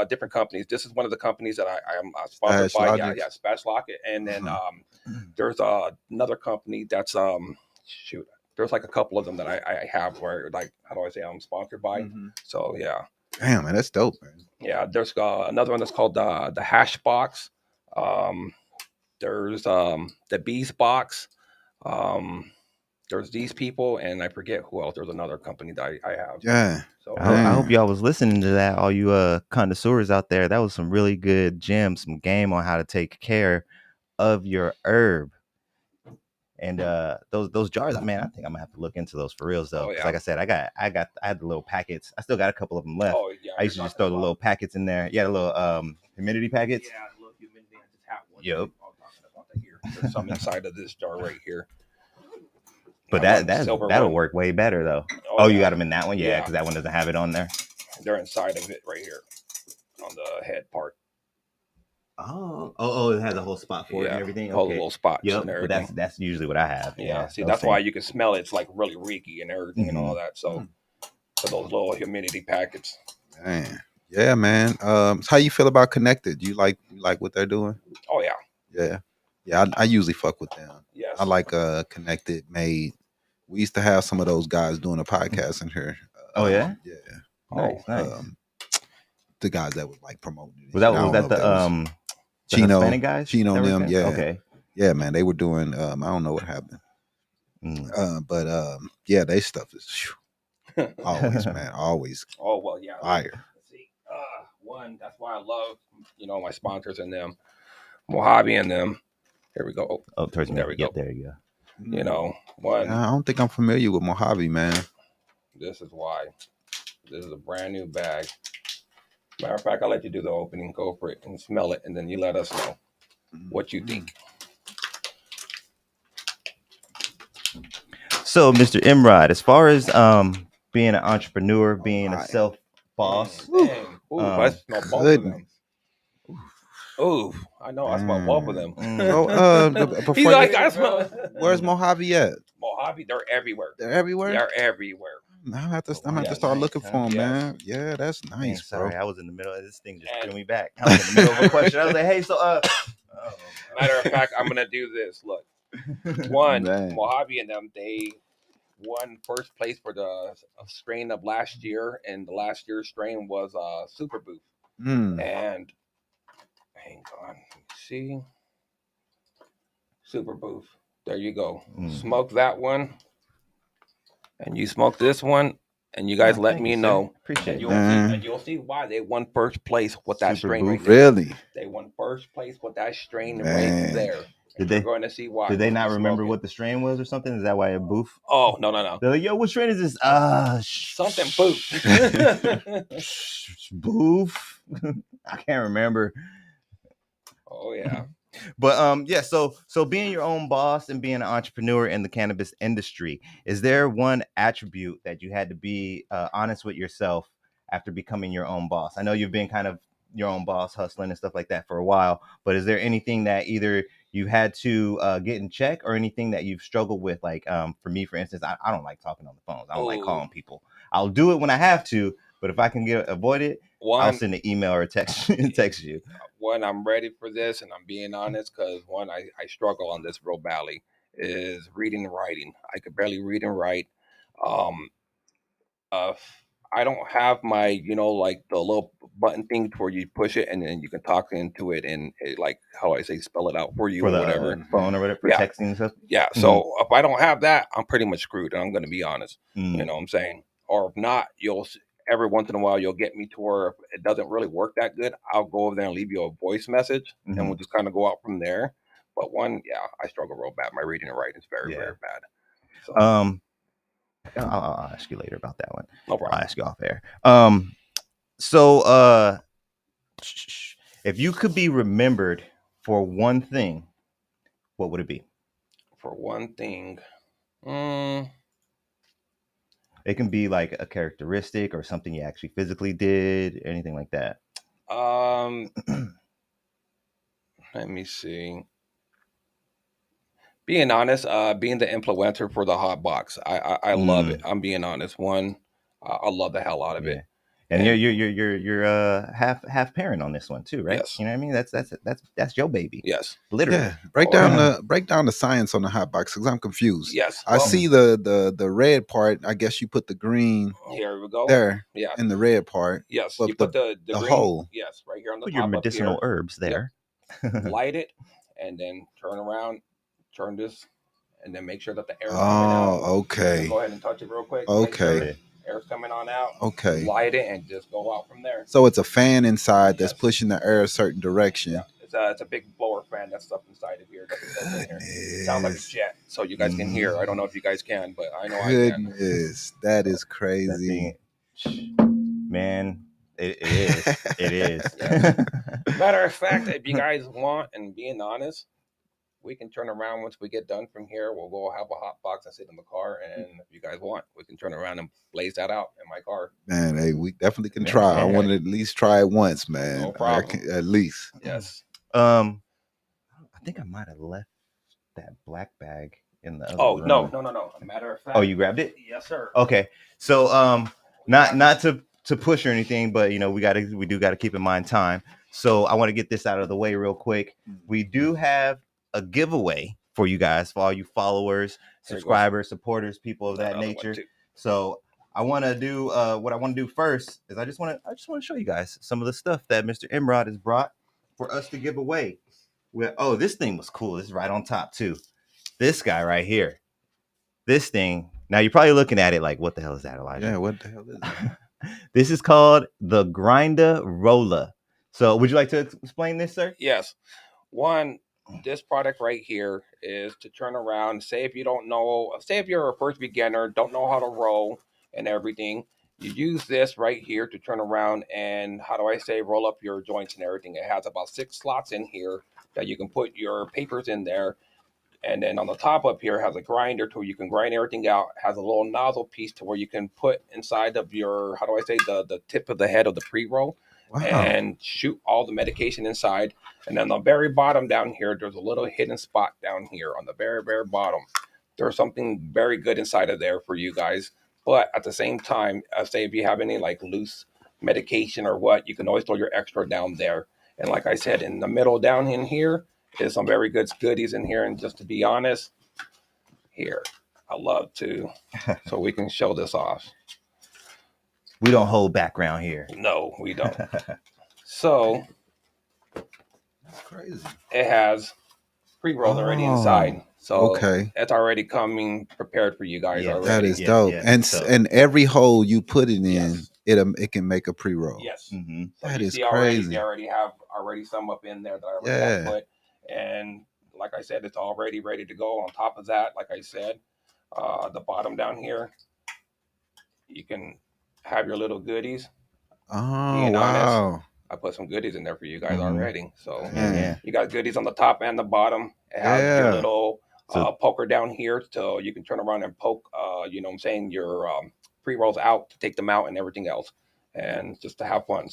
different companies. This is one of the companies that I am sponsored by. Logics? Yeah, Spash Locket, and then there's another company that's shoot. There's like a couple of them that I have where, like, how do I say, I'm sponsored by. So yeah. Damn, man, that's dope, man. Yeah, there's another one that's called the Hash Box. There's the Bees Box. There's these people, and I forget who else. There's another company that I have. Yeah. So I hope y'all was listening to that, all you connoisseurs out there. That was some really good gems, some game on how to take care of your herb. And those jars, man, I think I'm gonna have to look into those for reals though. Because like I said, I had the little packets. I still got a couple of them left. I used to just throw the little packets in there. Yeah, the little humidity packets. Yeah, the little humidity. I just have one. Yep. I'm talking about that here. There's some inside of this jar right here. But that'll work way better though. Oh, you got them in that one, yeah, because that one doesn't have it on there. They're inside of it right here on the head part. Oh, it has a whole spot for it and everything. All the little spots. Yep, and everything. But that's usually what I have. Yeah. See, that's why you can smell it. It's like really reeky and everything and all that. So, for those little humidity packets. Man. Yeah, man. How you feel about Connected? You like what they're doing? Oh yeah. Yeah. I usually fuck with them. Yes. I like Connected Made. We used to have some of those guys doing a podcast in here. Oh yeah. Yeah. Nice. The guys that was like promoting it. Was that the Chino, Hispanic guys? Chino and them, yeah. Okay. Yeah, man, they were doing. I don't know what happened, but yeah, they stuff is always, man, always. Oh well, yeah. Fire. Let's see, one. That's why I love my sponsors and them, Mojave and them. Here we go. Oh, towards me. There we go. There you go. One. I don't think I'm familiar with Mojave, man. This is why. This is a brand new bag. Matter of fact, I'll let you do the opening. Go for it and smell it, and then you let us know what you think. So, Mr. MRod, as far as being an entrepreneur, being a self boss, I smell both of them. Ooh, I know. I smell both of them. He's like, I smell. Where's Mojave at? Mojave, they're everywhere. They're everywhere. They're everywhere. I'm gonna have to start looking for them, man. Yeah, that's nice, bro. Sorry, I was in the middle of this thing. Just threw me back. I was in the middle of a question. I was like, hey, so matter of fact, I'm gonna do this. Look, one Mojave and them, they won first place for the strain of last year, and the last year's strain was Super Booth. And hang on, see, Super Booth. There you go. Smoke that one. And you smoke this one, and you guys let me know. Appreciate it. And you'll see why they won first place with that strain right there. Really? They won first place with that strain right there. You're going to see why. Did they not remember what the strain was or something? Is that why it boof? Oh, no. They're like, yo, what strain is this? Something boof. Boof? I can't remember. Oh, yeah. But yeah, so being your own boss and being an entrepreneur in the cannabis industry, is there one attribute that you had to be honest with yourself after becoming your own boss? I know you've been kind of your own boss, hustling and stuff like that for a while, but is there anything that either you had to get in check or anything that you've struggled with? Like for me, for instance, I don't like talking on the phones. I don't like calling people. I'll do it when I have to, but if I can avoid it, I'll send an email or a text you. One, I'm ready for this, and I'm being honest, because one, I struggle on this real badly, is reading and writing. I could barely read and write. I don't have my, like the little button thing where you push it and then you can talk into it and like how I say, spell it out for you or whatever. Phone or whatever, for texting and stuff. Yeah. So if I don't have that, I'm pretty much screwed. And I'm going to be honest. You know what I'm saying? Or if not, every once in a while you'll get me to where if it doesn't really work that good, I'll go over there and leave you a voice message and we'll just kind of go out from there. But one, I struggle real bad. My reading and writing is very, very bad. So. I'll ask you later about that one. No problem. I'll ask you off air. So if you could be remembered for one thing, what would it be? For one thing, it can be like a characteristic or something you actually physically did, anything like that. Let me see. Being honest, being the influencer for the hot box, I love it. I'm being honest. One, I love the hell out of it. And you're half parent on this one too, right? Yes. You know what I mean? That's your baby. Yes. Literally. Yeah. Break down the science on the hot box because I'm confused. Yes. I see the red part. I guess you put the green here we go. there. Yeah. In the red part. Yes. But you put the green hole. Yes, right here on the Put top. your medicinal up here. herbs there. Yep. Light it and then turn around, turn this, and then make sure that the air is coming out. Okay. Go ahead and touch it real quick. Okay. Air's coming on out. Okay. Light it and just go out from there. So it's a fan inside that's pushing the air a certain direction. Yeah. It's a big blower fan that's up inside of here. It sounds like a jet, so you guys can hear. I don't know if you guys can, but I know I can. That is crazy. Man, it is. It is. Yeah. Matter of fact, if you guys want, and being honest, we can turn around once we get done from here. We'll go have a hot box and sit in the car, and if you guys want, we can turn around and blaze that out in my car. Man, hey, we definitely can try. I want to at least try it once, man. No problem. At least. Yes. I think I might have left that black bag in the other room. No. Matter of fact. Oh, you grabbed it? Yes, sir. Okay. So not to push or anything, but you know, we do gotta keep in mind time. So I want to get this out of the way real quick. We do have a giveaway for you guys, for all you followers, subscribers, supporters, people of that nature. So I want to do what I want to do first is I just want to show you guys some of the stuff that Mr. MRod has brought for us to give away. Oh, this thing was cool. This is right on top too. This guy right here. This thing. Now you're probably looking at it like, what the hell is that, Elijah? Yeah, what the hell is that? This is called the Grinder Roller. So would you like to explain this, sir? Yes. One, this product right here is to turn around. Say if you don't know, say if you're a first beginner, don't know how to roll and everything, you use this right here to turn around and, roll up your joints and everything. It has about 6 slots in here that you can put your papers in there. And then on the top up here has a grinder to where you can grind everything out. It has a little nozzle piece to where you can put inside of your, the tip of the head of the pre-roll. Wow. And shoot all the medication inside. And then the very bottom down here, there's a little hidden spot down here on the very, very bottom. There's something very good inside of there for you guys. But at the same time, say if you have any like loose medication or what, you can always throw your extra down there. And like I said, in the middle down in here is some very good goodies in here. And just to be honest, here, I love to, so we can show this off. We don't hold back around here. No, we don't. So that's crazy. It has pre-rolls already inside. So okay. It's already coming prepared for you guys already. That is dope. And every hole you put it in, it can make a pre-roll. Yes. Mm-hmm. So that is crazy. They already have some up in there that I already have put. And like I said, it's already ready to go. On top of that, like I said, the bottom down here, you can have your little goodies. Oh, wow. Honest, I put some goodies in there for you guys already. So yeah. You got goodies on the top and the bottom. It has your little poker down here, so you can turn around and poke, your pre-rolls out to take them out and everything else. And just to have fun.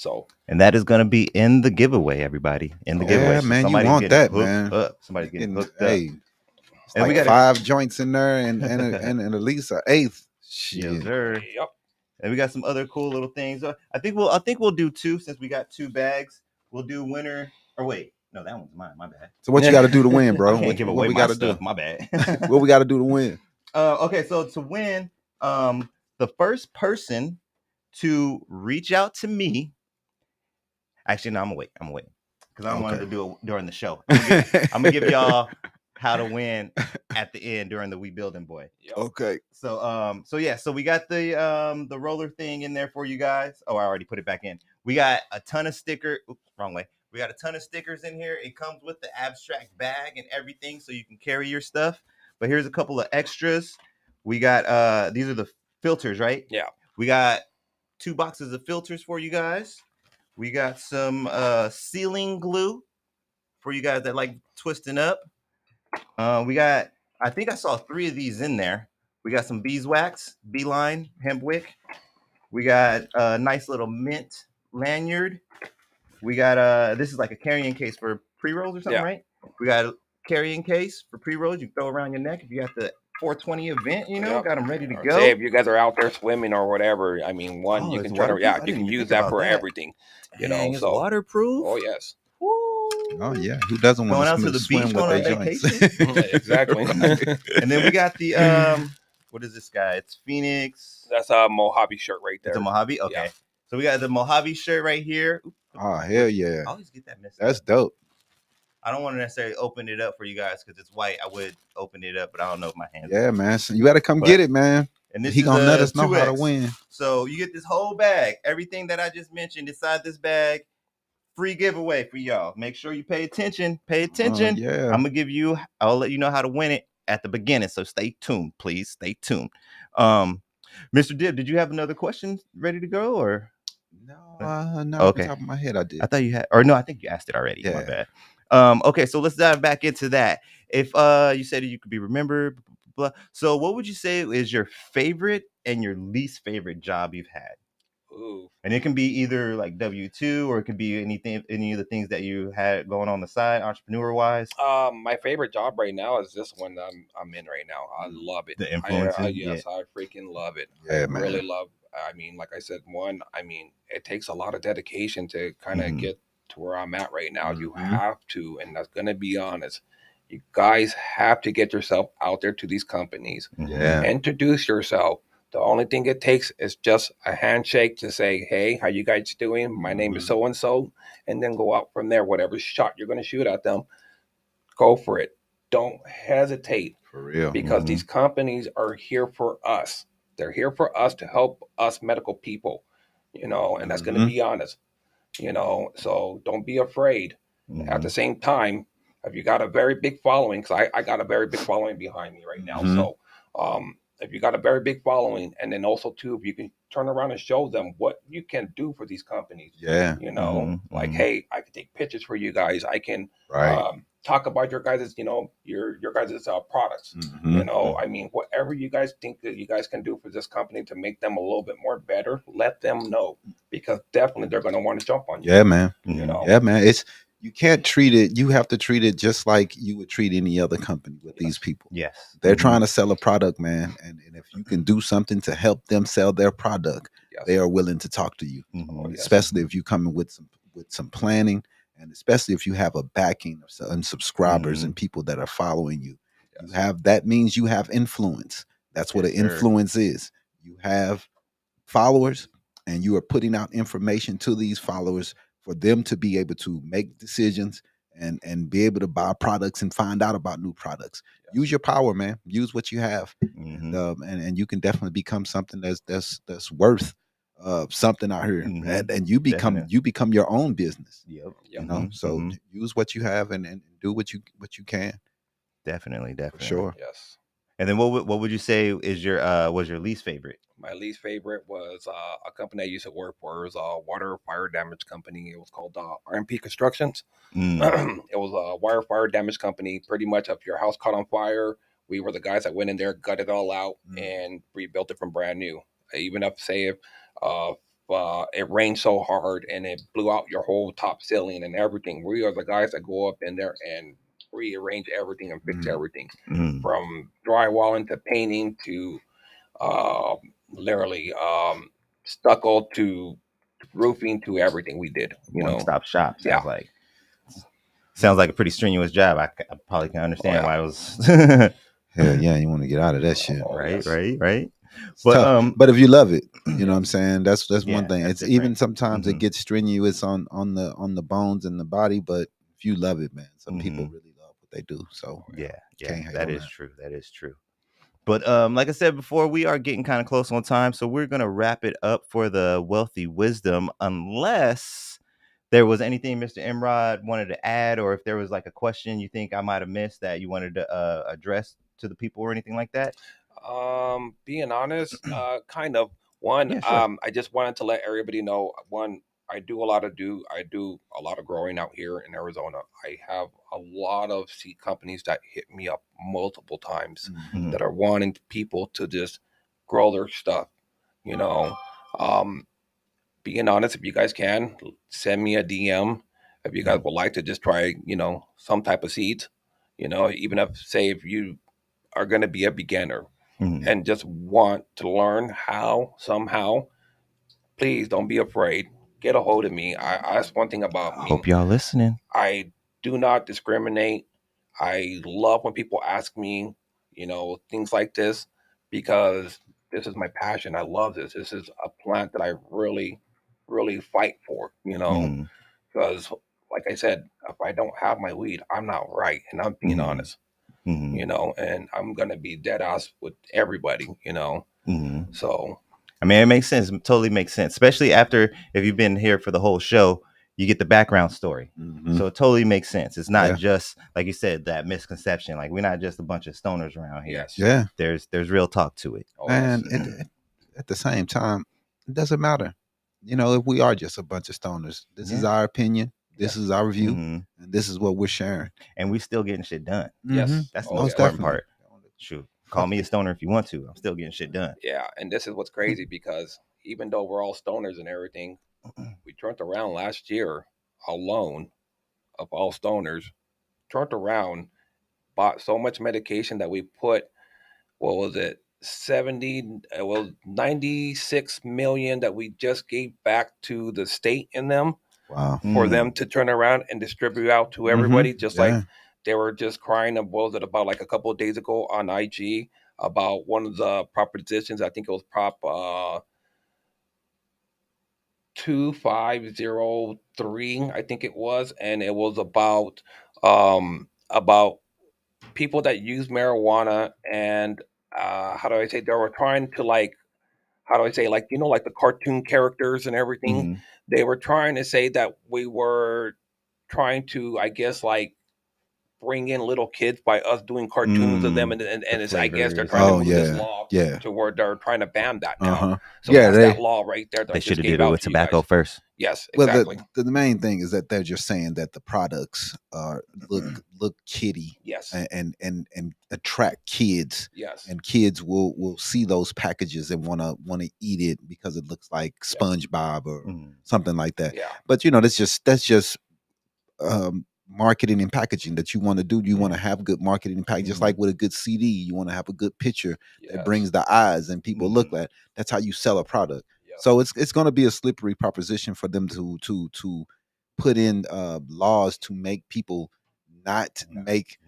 And that is going to be in the giveaway, everybody. In the giveaway. Yeah, man, you want that, man. Somebody's getting hooked up. Hey, and like we got 5 joints in there and at least an 8th. Shit. Yes, sir. Yep. And we got some other cool little things. I think we'll do 2 since we got 2 bags. We'll do winner. Or wait, no, that one's mine. My bad. So what you got to do to win, bro? I can't give away my stuff. My bad. What we got to do to win? Okay, so to win, the first person to reach out to me. Actually, no, I'm gonna wait because I don't want to do it during the show. I'm gonna give y'all how to win at the end during the We Building Boy. Okay. So so we got the roller thing in there for you guys. Oh, I already put it back in. We got a ton of stickers. Wrong way. We got a ton of stickers in here. It comes with the abstract bag and everything, so you can carry your stuff. But here's a couple of extras. We got these are the filters, right? Yeah. We got 2 boxes of filters for you guys. We got some sealing glue for you guys that like twisting up. We got, I think I saw 3 of these in there. We got some beeswax, beeline, hemp wick. We got a nice little mint lanyard. We got this is like a carrying case for pre-rolls or something, right? We got carrying case for pre-rolls. You throw around your neck if you got the 420 event, Yep. got them ready to Or go. say if you guys are out there swimming or whatever, I mean, one, you it's can turn it. Yeah, waterproof? I you didn't can even use think that about for that. everything. Dang, it's waterproof. Oh yes. Woo. Oh yeah, who doesn't want Going out to to the swim beach with on their a joints? vacation. Exactly. And then we got the what is this guy? It's Phoenix. That's a Mojave shirt right there. It's a Mojave. Okay, yeah. So we got the Mojave shirt right here. Oh hell yeah! I always get that messed That's up. dope. I don't want to necessarily open it up for you guys because it's white. I would open it up, but I don't know if my hands. Yeah, man. So you got to come get it, man. And this he is gonna let us know 2X. how to win. So you get this whole bag, everything that I just mentioned inside this bag. Free giveaway for y'all. Make sure you pay attention. Pay attention. Yeah. I'll let you know how to win it at the beginning. So stay tuned, please. Stay tuned. Mr. Dip, did you have another question ready to go or? No, okay. Off the top of my head, I did. I thought you had, or no, I think you asked it already. Yeah. My bad. Okay, so let's dive back into that. If you said you could be remembered, blah, blah, blah. So what would you say is your favorite and your least favorite job you've had? Ooh. And it can be either like W-2 or it could be any of the things that you had going on the side, entrepreneur wise. My favorite job right now is this one that I'm in right now. I love it. The influencing. Yes, I freaking love it. Yeah, I man. really love. I mean, like I said, it takes a lot of dedication to kind of get to where I'm at right now. You have to, and that's gonna be honest. You guys have to get yourself out there to these companies. Yeah. Introduce yourself. The only thing it takes is just a handshake to say, hey, how you guys doing? My name is so-and-so. And then go out from there. Whatever shot you're going to shoot at them, go for it. Don't hesitate. For real. Because these companies are here for us. They're here for us to help us medical people, and that's going to be honest, so don't be afraid. At the same time, if you got a very big following, because I got a very big following behind me right now. So if you got a very big following, and then also too, if you can turn around and show them what you can do for these companies, like, hey, I can take pictures for you guys. I can talk about your guys', your guys' products. I mean, whatever you guys think that you guys can do for this company to make them a little bit more better, let them know, because definitely they're going to want to jump on you. Yeah, man. Yeah, man. You can't treat it. You have to treat it just like you would treat any other company with these people. Yes. They're trying to sell a product, man. And if you can do something to help them sell their product, they are willing to talk to you, especially if you come in with some planning, and especially if you have a backing and subscribers and people that are following you. You have, that means you have influence. That's what an influence is. You have followers, and you are putting out information to these followers for them to be able to make decisions and be able to buy products and find out about new products. Use your power, man. Use what you have, and you can definitely become something that's worth something out here, and you become your own business. So use what you have and do what you can. Definitely, For sure. Yes. And then what would you say is was your least favorite? My least favorite was a company I used to work for. It was a water fire damage company. It was called RMP Constructions. It was a wire fire damage company. Pretty much, if your house caught on fire, we were the guys that went in there, gutted it all out, and rebuilt it from brand new. Even if, say, if it rained so hard and it blew out your whole top ceiling and everything, we are the guys that go up in there and rearrange everything and fix everything, from drywalling to painting to literally stucco to roofing to everything we did. One-stop shop. Sounds like a pretty strenuous job. I probably can understand why it was. Hell yeah, you want to get out of that shit. Right. But if you love it, you know what I'm saying? That's one thing. It's different. even sometimes it gets strenuous on the bones and the body, but if you love it, man, some people really love what they do. So that is true. That is true. But like I said before, we are getting kind of close on time, so we're gonna wrap it up for the wealthy wisdom, unless there was anything Mr. MRod wanted to add, or if there was like a question you think I might have missed that you wanted to address to the people or anything like that. Being honest, kind of. One, I just wanted to let everybody know, one, I do a lot of growing out here in Arizona. I have a lot of seed companies that hit me up multiple times that are wanting people to just grow their stuff. Being honest, if you guys can, send me a DM if you guys would like to just try, some type of seeds. You know, even if you are going to be a beginner and just want to learn how somehow, please don't be afraid. Get a hold of me. That's one thing about me. Hope y'all listening. I do not discriminate. I love when people ask me, things like this, because this is my passion. I love this. This is a plant that I really, really fight for, because like I said, if I don't have my weed, I'm not right. And I'm being honest, and I'm going to be dead ass with everybody, So I mean, it makes sense. It totally makes sense, especially after if you've been here for the whole show, you get the background story. So it totally makes sense. It's not just like you said, that misconception. Like, we're not just a bunch of stoners around here. Yes. Yeah. There's real talk to it. And at the same time, it doesn't matter. If we are just a bunch of stoners, this is our opinion. This is our view, and this is what we're sharing. And we still getting shit done. Yes. That's the most important part. Shoot, call me a stoner if you want to. I'm still getting shit done. Yeah, and this is what's crazy, because even though we're all stoners and everything, we turned around last year alone, of all stoners, turned around, bought so much medication that we put, what was it, 96 million that we just gave back to the state in them. Wow. For them to turn around and distribute out to everybody, just like they were just crying about it about like a couple of days ago on IG about one of the propositions. I think it was Prop 2503, I think it was, and it was about people that use marijuana, and how do I say, they were trying to, like, how do I say, like, like the cartoon characters and everything. They were trying to say that we were trying to, I guess, like, bring in little kids by us doing cartoons of them, and it's, I guess they're trying to move this law to where they're trying to ban that now. So that's that law right there. That they should have did it with tobacco first. Yes, exactly. Well, the main thing is that they're just saying that the products are look kiddie, yes, and attract kids. Yes, and kids will see those packages and wanna eat it because it looks like SpongeBob or something like that. Yeah. But that's just marketing and packaging that you want to do. You want to have good marketing and packaging, just like with a good CD. You want to have a good picture that brings the eyes and people look at. That's how you sell a product. So it's going to be a slippery proposition for them to put in laws to make people not make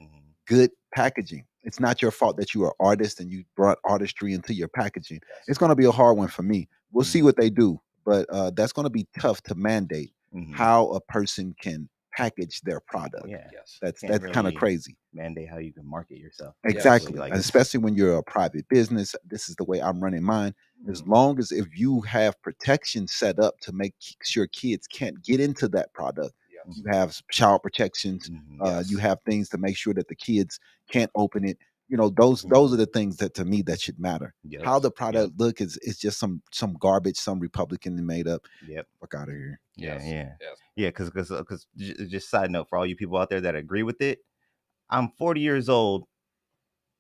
good packaging. It's not your fault that you are artist and you brought artistry into your packaging. It's going to be a hard one for me. We'll see what they do, but that's going to be tough to mandate how a person can package their product. That's really kind of crazy. Mandate how you can market yourself. Exactly. Like, especially when you're a private business. This is the way I'm running mine. As long as if you have protection set up to make sure kids can't get into that product, you have child protections, you have things to make sure that the kids can't open it. Those are the things that, to me, that should matter. How the product look is just some garbage some Republican made up. Fuck out of here. Because just side note for all you people out there that agree with it, I'm 40 years old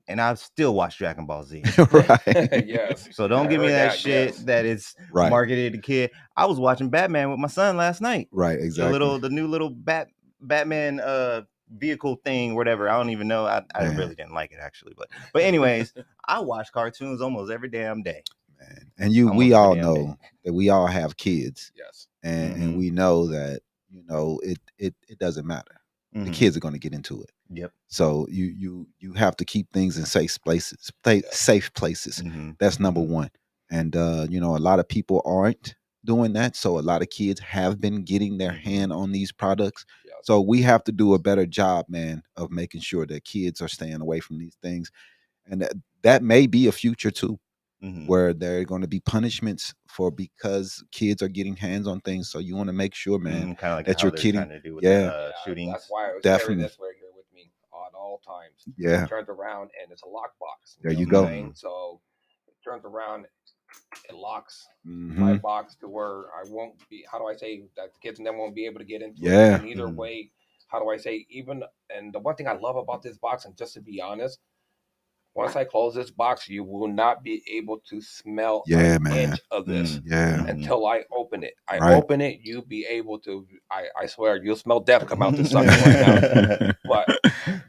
and I still watch Dragon Ball Z. Right. Yes. So don't give me that shit that it's marketed to kid. I was watching Batman with my son last night. Right, exactly. The new little Batman vehicle thing, whatever. I don't even know. I really didn't like it, actually. But anyways, I watch cartoons almost every damn day. Man. And we all know that we all have kids. Yes. And we know that, it doesn't matter. The kids are going to get into it. Yep. So you have to keep things in safe places. Safe places. That's number one. And a lot of people aren't doing that. So a lot of kids have been getting their hand on these products. So we have to do a better job, man, of making sure that kids are staying away from these things. And that may be a future too, where there are going to be punishments because kids are getting hands on things. So you want to make sure, man, kind of like that you're kidding. The shootings. That's why I was definitely this right here with me at all times. Yeah. It turns around and it's a lockbox. There you go. So it turns around, it locks my box to where I won't be. How do I say that the kids and them won't be able to get into it? And either way, how do I say, even, and the one thing I love about this box, and just to be honest, once I close this box, you will not be able to smell man. inch of this until I open it. I open it, you'll be able to. I swear, you'll smell death come out this sucker right now. But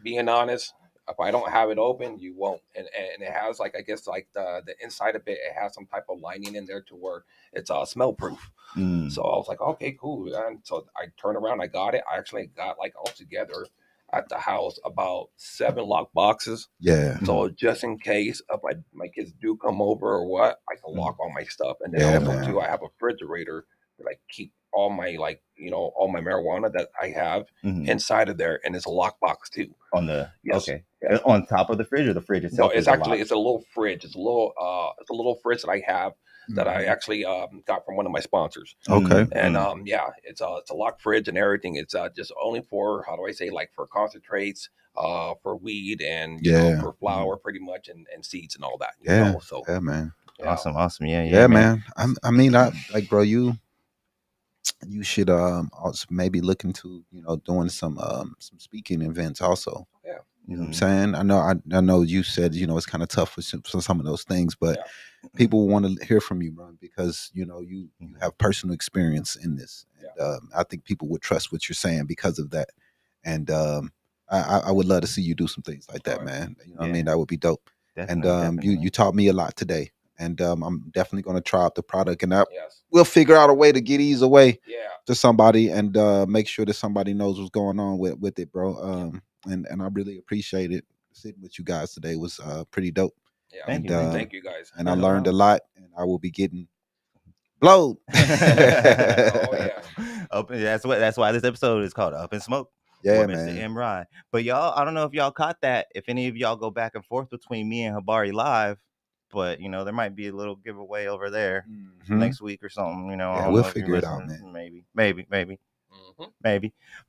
being honest, if I don't have it open, you won't. And it has like I guess like the inside of it, it has some type of lining in there to where it's smell proof. So I was like, okay, cool. And so I turned around, I got it. I actually got like altogether at the house about 7 lock boxes. Yeah. So just in case if my kids do come over or what, I can lock all my stuff. And then also too, I have a refrigerator that I keep all my all my marijuana that I have inside of there, and it's a lockbox too. On the on top of the fridge, or the fridge itself? No, it's actually it's a little fridge. It's a little fridge that I have that I actually got from one of my sponsors. Okay. And it's a locked fridge and everything. It's just only for, how do I say, like for concentrates, for weed, and you know, for flour pretty much, and seeds and all that. You know? So man. Awesome. Yeah, man. I mean, I like, bro, you should also maybe look into, you know, doing some speaking events also. Yeah. You know what I'm saying? I know you said, you know, it's kind of tough for some of those things, but people want to hear from you, bro, because, you know, you have personal experience in this. And, I think people would trust what you're saying because of that. And I would love to see you do some things like that, man. You know what I mean? That would be dope. Definitely, you taught me a lot today. And I'm definitely going to try out the product, and we'll figure out a way to get ease away to somebody, and make sure that somebody knows what's going on with it, bro. And I really appreciate it. Sitting with you guys today was pretty dope. Yeah, thank you guys. And I learned a lot, and I will be getting blowed. That's why this episode is called Up in Smoke. Yeah, Mr. man. MRod. But y'all, I don't know if y'all caught that. If any of y'all go back and forth between me and Habari live, but you know, there might be a little giveaway over there next week or something. You know, we'll figure it out, man. Maybe.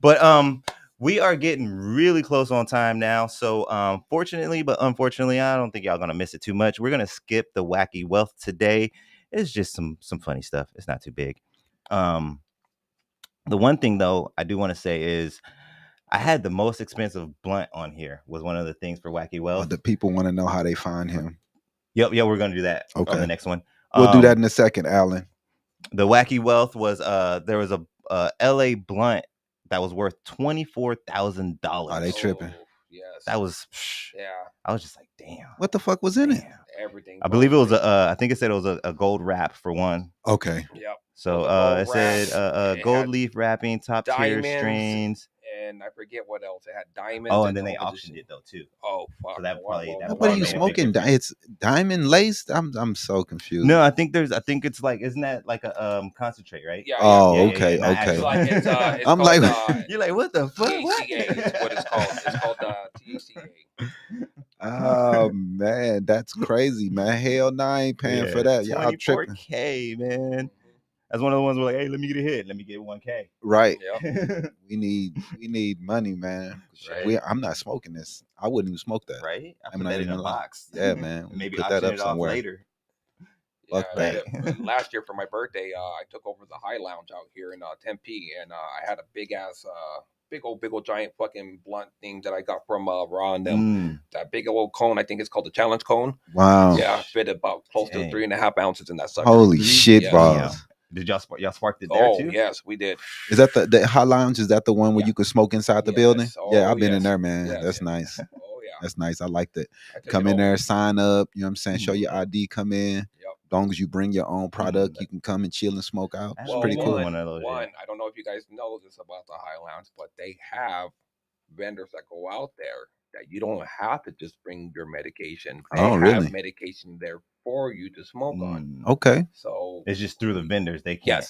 But we are getting really close on time now. So fortunately, but unfortunately, I don't think y'all gonna miss it too much. We're gonna skip the wacky wealth today. It's just some funny stuff. It's not too big. The one thing though I do want to say is I had the most expensive blunt on here was one of the things for wacky wealth. The people want to know how they find him. Yep, we're gonna do that on the next one. We'll do that in a second, Alan. The wacky wealth was there was a LA blunt that was worth $24,000. Oh, they tripping. Yes. That was I was just like, damn. What the fuck was in it? Everything. I believe it was I think it said it was a gold wrap for one. Okay. Yep. So it said gold leaf wrapping, top tier strains. And I forget what else. It had diamonds. Oh, and then they auctioned it though too. Oh fuck! So that probably what are you smoking? It's diamond laced. I'm so confused. No, I think it's like, isn't that like a concentrate, right? Yeah. Oh, okay. It's I'm called, like, you're like, what the fuck? THCA is what it's called. It's called THCA. Oh man, that's crazy, man. Hell no, I ain't paying for that. Y'all tripping. $24K, man. That's one of the ones where like, hey, let me get a hit. Let me get $1K. Right. Yep. we need money, man. Right. I'm not smoking this. I wouldn't even smoke that. Right. I'm not even in a box. Yeah, man. Maybe put that up somewhere later. Fuck that. Last year for my birthday, I took over the High Lounge out here in Tempe, and I had a big old giant fucking blunt thing that I got from Raw and them. That big old cone, I think it's called the Challenge Cone. Wow. Yeah, I fit about close to 3.5 ounces in that sucker. Holy shit, bro. Did y'all sparked it there too? Oh yes, we did. Is that the High Lounge? Is that the one where you could smoke inside the building? Oh, yeah, I've been in there, man. That's nice. Oh yeah, that's nice. I like that. Come in there, sign up. You know what I'm saying? Show your ID. Come in. Yep. As long as you bring your own product, you can come and chill and smoke out. It's pretty cool. One, I don't know if you guys know this about the High Lounge, but they have vendors that go out there that you don't have to just bring your medication. They have medication there for you to smoke on. Okay. So it's just through the vendors. They can't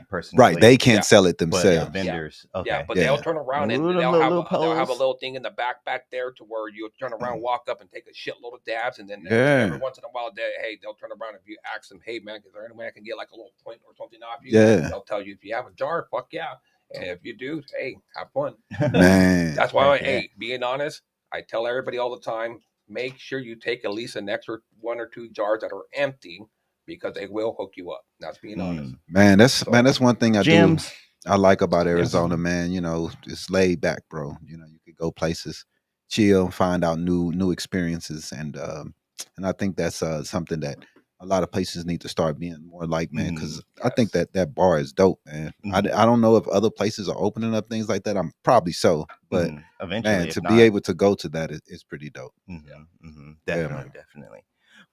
personally. Right. They can't sell it themselves. But vendors. Okay. Yeah, but they'll turn around and they'll have a little thing in the back there to where you'll turn around, walk up and take a shitload of dabs, and then every once in a while they'll turn around if you ask them, hey man, is there any way I can get like a little point or something off you? Yeah. They'll tell you if you have a jar, fuck yeah. And if you do, hey, have fun. Man. That's why being honest, I tell everybody all the time, make sure you take at least an extra 1 or 2 jars that are empty, because they will hook you up. That's being honest. Man, that's one thing I like about Arizona, man. You know, it's laid back, bro. You know, you could go places, chill, find out new experiences, and I think that's something that a lot of places need to start being more like, man, because I think that bar is dope, man. I don't know if other places are opening up things like that. I'm probably so, but eventually, man, if to not. be able to go to that is pretty dope. Definitely, definitely.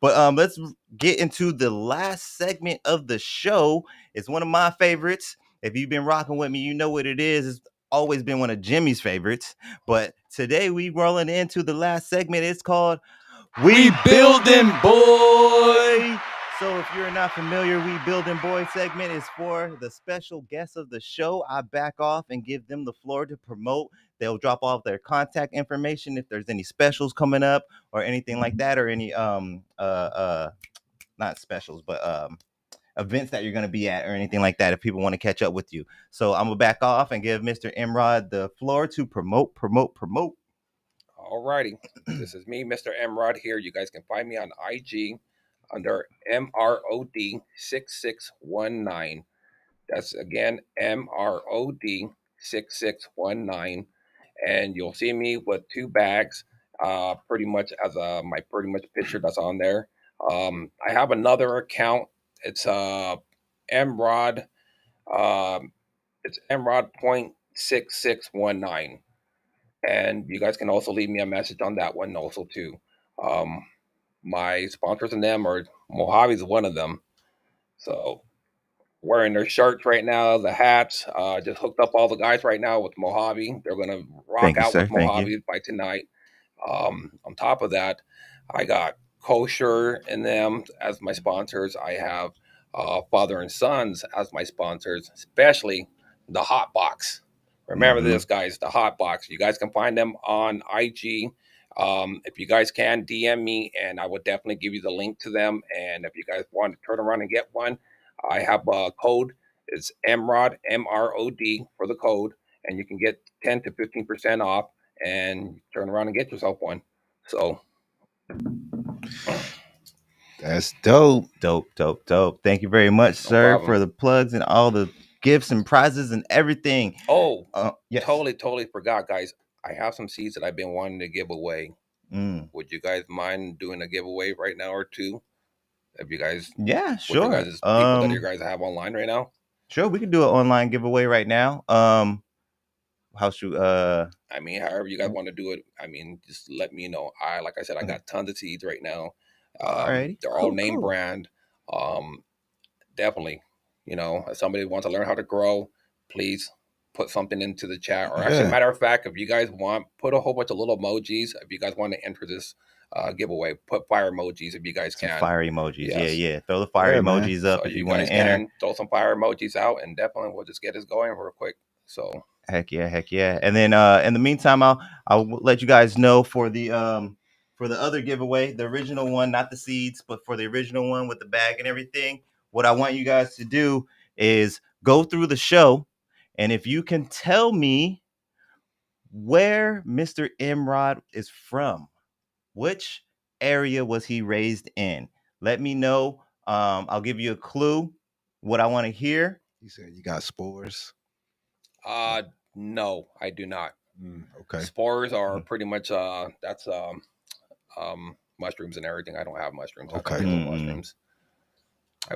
But let's get into the last segment of the show. It's one of my favorites. If you've been rocking with me, you know what it is. It's always been one of Jimmy's favorites. But today we rolling into the last segment. It's called We Building Boy. So if you're not familiar, We Building Boy segment is for the special guests of the show. I back off and give them the floor to promote. They'll drop off their contact information if there's any specials coming up or anything like that, or any not specials, but events that you're going to be at or anything like that if people want to catch up with you. So I'm gonna back off and give Mr. MRod the floor to promote. Alrighty, this is me, Mr. MRod here. You guys can find me on IG under MROD 6619. That's again MROD 6619, and you'll see me with 2 bags, pretty much as my pretty much picture that's on there. I have another account. It's MRod. It's MRod.6619. And you guys can also leave me a message on that one also too. My sponsors in them are Mojave is one of them. So wearing their shirts right now, the hats. Just hooked up all the guys right now with Mojave. They're gonna rock out with Mojave by tonight. On top of that, I got Kosher in them as my sponsors. I have Father and Sons as my sponsors, especially the Hot Box. Remember this, guys, the Hot Box. You guys can find them on IG. If you guys can, DM me, and I will definitely give you the link to them. And if you guys want to turn around and get one, I have a code. It's MROD, MROD for the code, and you can get 10 to 15% off, and turn around and get yourself one. So that's dope. Dope. Thank you very much, sir, for the plugs and all the gifts and prizes and everything. Oh, yes. Totally forgot, guys. I have some seeds that I've been wanting to give away. Would you guys mind doing a giveaway right now or two? If you guys, sure. You guys, people that you guys have online right now. Sure, we can do an online giveaway right now. How should I mean, however you guys want to do it. I mean, just let me know. Like I said, I got tons of seeds right now. They're all name brand. Definitely, if somebody wants to learn how to grow, please put something into the chat. Or actually, matter of fact, if you guys want, put a whole bunch of little emojis. If you guys want to enter this giveaway, put fire emojis if you guys can. Some fire emojis. Yeah. Throw the fire emojis up if you want to enter. Throw some fire emojis out, and definitely we'll just get this going real quick. So heck yeah. And then in the meantime, I'll let you guys know for the other giveaway, the original one, not the seeds, but for the original one with the bag and everything. What I want you guys to do is go through the show, and if you can tell me where Mr. MRod is from, which area was he raised in, let me know. I'll give you a clue what I want to hear. You said you got spores. No, I do not. Okay. Spores are pretty much that's mushrooms and everything. I don't have mushrooms. Okay. Mushrooms.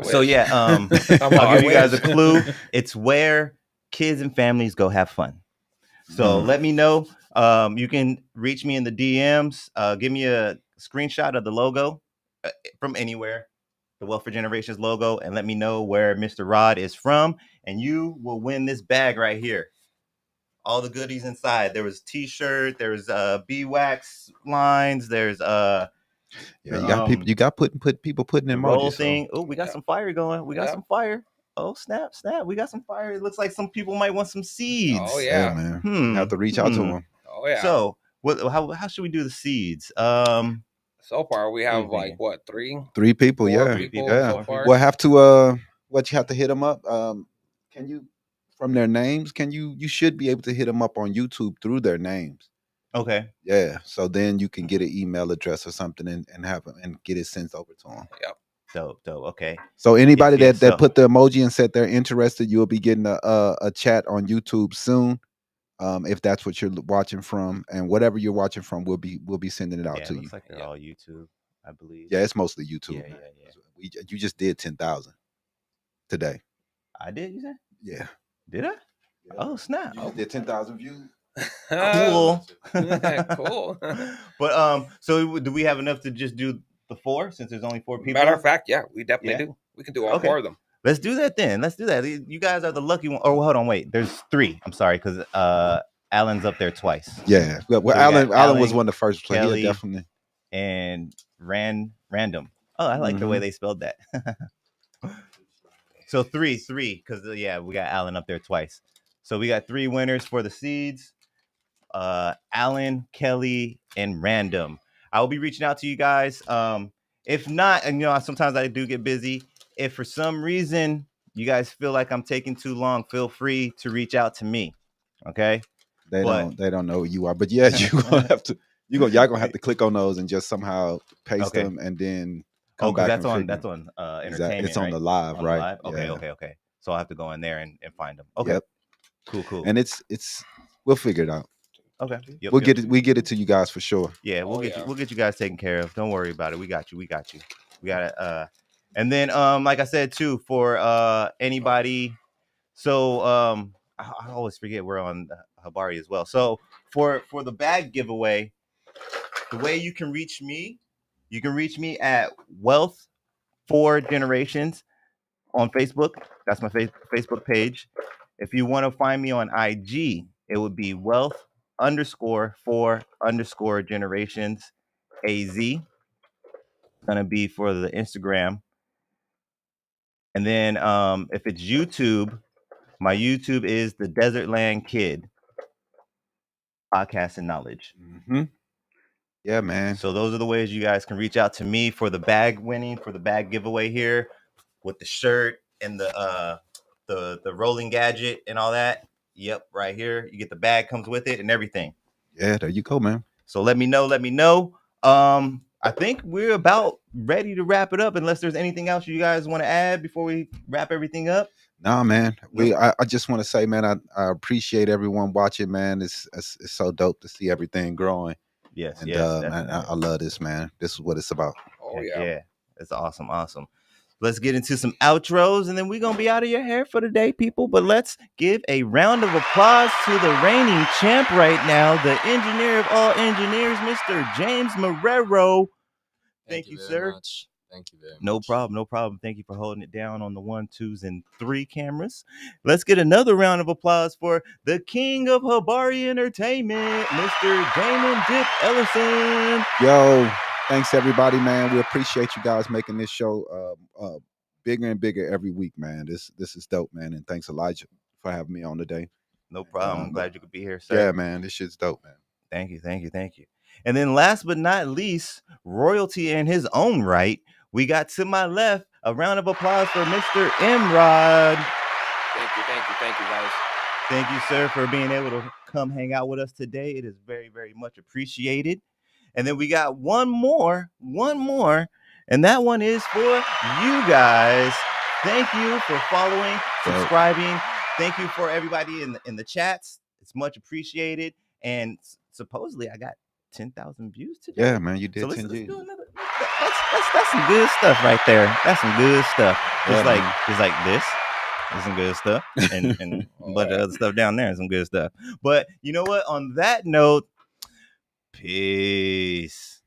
So yeah, I'll give you guys a clue. It's where kids and families go have fun. So let me know. You can reach me in the DMs. Give me a screenshot of the logo from anywhere, the Wealth for Generations logo, and let me know where Mr. Rod is from, and you will win this bag right here. All the goodies inside. There was T-shirt. There's beeswax lines. There's you got people putting in roll thing. Oh, we got some fire going. We got some fire. Oh, snap. We got some fire. It looks like some people might want some seeds. Oh yeah, man. You have to reach out to them. Oh yeah. So how should we do the seeds? So far we have like what, three people? Yeah. So far. We'll have to you have to hit them up. Can you, from their names, you should be able to hit them up on YouTube through their names. Okay. Yeah. So then you can get an email address or something and have them and get it sent over to them. Yep. Dope. Okay. So anybody that put the emoji and said they're interested, you'll be getting a chat on YouTube soon. if that's what you're watching from, and whatever you're watching from, we'll be sending it out Yeah, to it you. looks like they're all YouTube, I believe. Yeah, it's mostly YouTube. Yeah, man. yeah. You just did 10,000 today. I did. You said? Yeah. Did I? Yeah. Oh snap! You just did 10,000 views. Cool. Cool. But so do we have enough to just do the 4 since there's only 4 people? Matter of fact, yeah, we definitely do. We can do all 4 of them. Let's do that then. Let's do that. You guys are the lucky one. Oh, hold on, wait. There's 3. I'm sorry, because Alan's up there twice. Yeah. Well, So Alan was one of the first. So Kelly, yeah, definitely. And Random. Oh, I like the way they spelled that. So 3, because yeah, we got Alan up there twice. So we got 3 winners for the seeds. Alan, Kelly, and Random. I will be reaching out to you guys. If not, and sometimes I do get busy. If for some reason you guys feel like I'm taking too long, feel free to reach out to me. Okay. They don't know who you are, but yeah, y'all gonna have to click on those and just somehow paste them and then come back. That's on entertainment. It's on right? the live, on right? The live? Okay, okay. So I have to go in there and find them. Okay. Yep. Cool. And it's we'll figure it out. Okay. We'll get it. We get it to you guys for sure. Yeah, we'll get you guys taken care of. Don't worry about it. We got you. We got it. And then like I said too, for anybody, so I always forget we're on Habari as well. So for the bag giveaway, the way you can reach me at Wealth 4 Generations on Facebook. That's my Facebook page. If you want to find me on IG, it would be Wealth_4_generations AZ. Gonna be for the Instagram. And then if it's YouTube, my YouTube is the Desert Land Kid Podcast and Knowledge. Mm-hmm. Yeah, man. So those are the ways you guys can reach out to me for the bag winning, for the bag giveaway here, with the shirt and the rolling gadget and all that. Yep, right here. You get the bag, comes with it and everything. Yeah, there you go, man. So let me know. I think we're about ready to wrap it up, unless there's anything else you guys want to add before we wrap everything up. Nah, man. I just want to say, man, I appreciate everyone watching, man. It's so dope to see everything growing. Yes, and yes. man, I love this, man. This is what it's about. Oh yeah. It's awesome. Let's get into some outros, and then we're gonna be out of your hair for the day, people. But let's give a round of applause to the reigning champ right now, the engineer of all engineers, Mr. James Marrero. Thank you, sir. Much. Thank you very much. No problem. Thank you for holding it down on the 1, 2s, and 3 cameras. Let's get another round of applause for the king of Habari Entertainment, Mr. Damon Dip Ellison. Yo, thanks everybody, man. We appreciate you guys making this show bigger and bigger every week, man. This is dope, man. And thanks, Elijah, for having me on today. No problem. I'm glad you could be here, sir. Yeah, man. This shit's dope, man. Thank you. And then last but not least, royalty in his own right, we got to my left a round of applause for Mr. MRod. Thank you, guys. Thank you, sir, for being able to come hang out with us today. It is very, very much appreciated. And then we got one more, and that one is for you guys. Thank you for following, subscribing. Thank you for everybody in the chats. It's much appreciated. And supposedly I got 10,000 views today. Yeah, man, you did. So let's do another. That's some good stuff right there. That's some good stuff. Just like this. There's some good stuff. And a bunch of other stuff down there and some good stuff. But you know what? On that note, peace.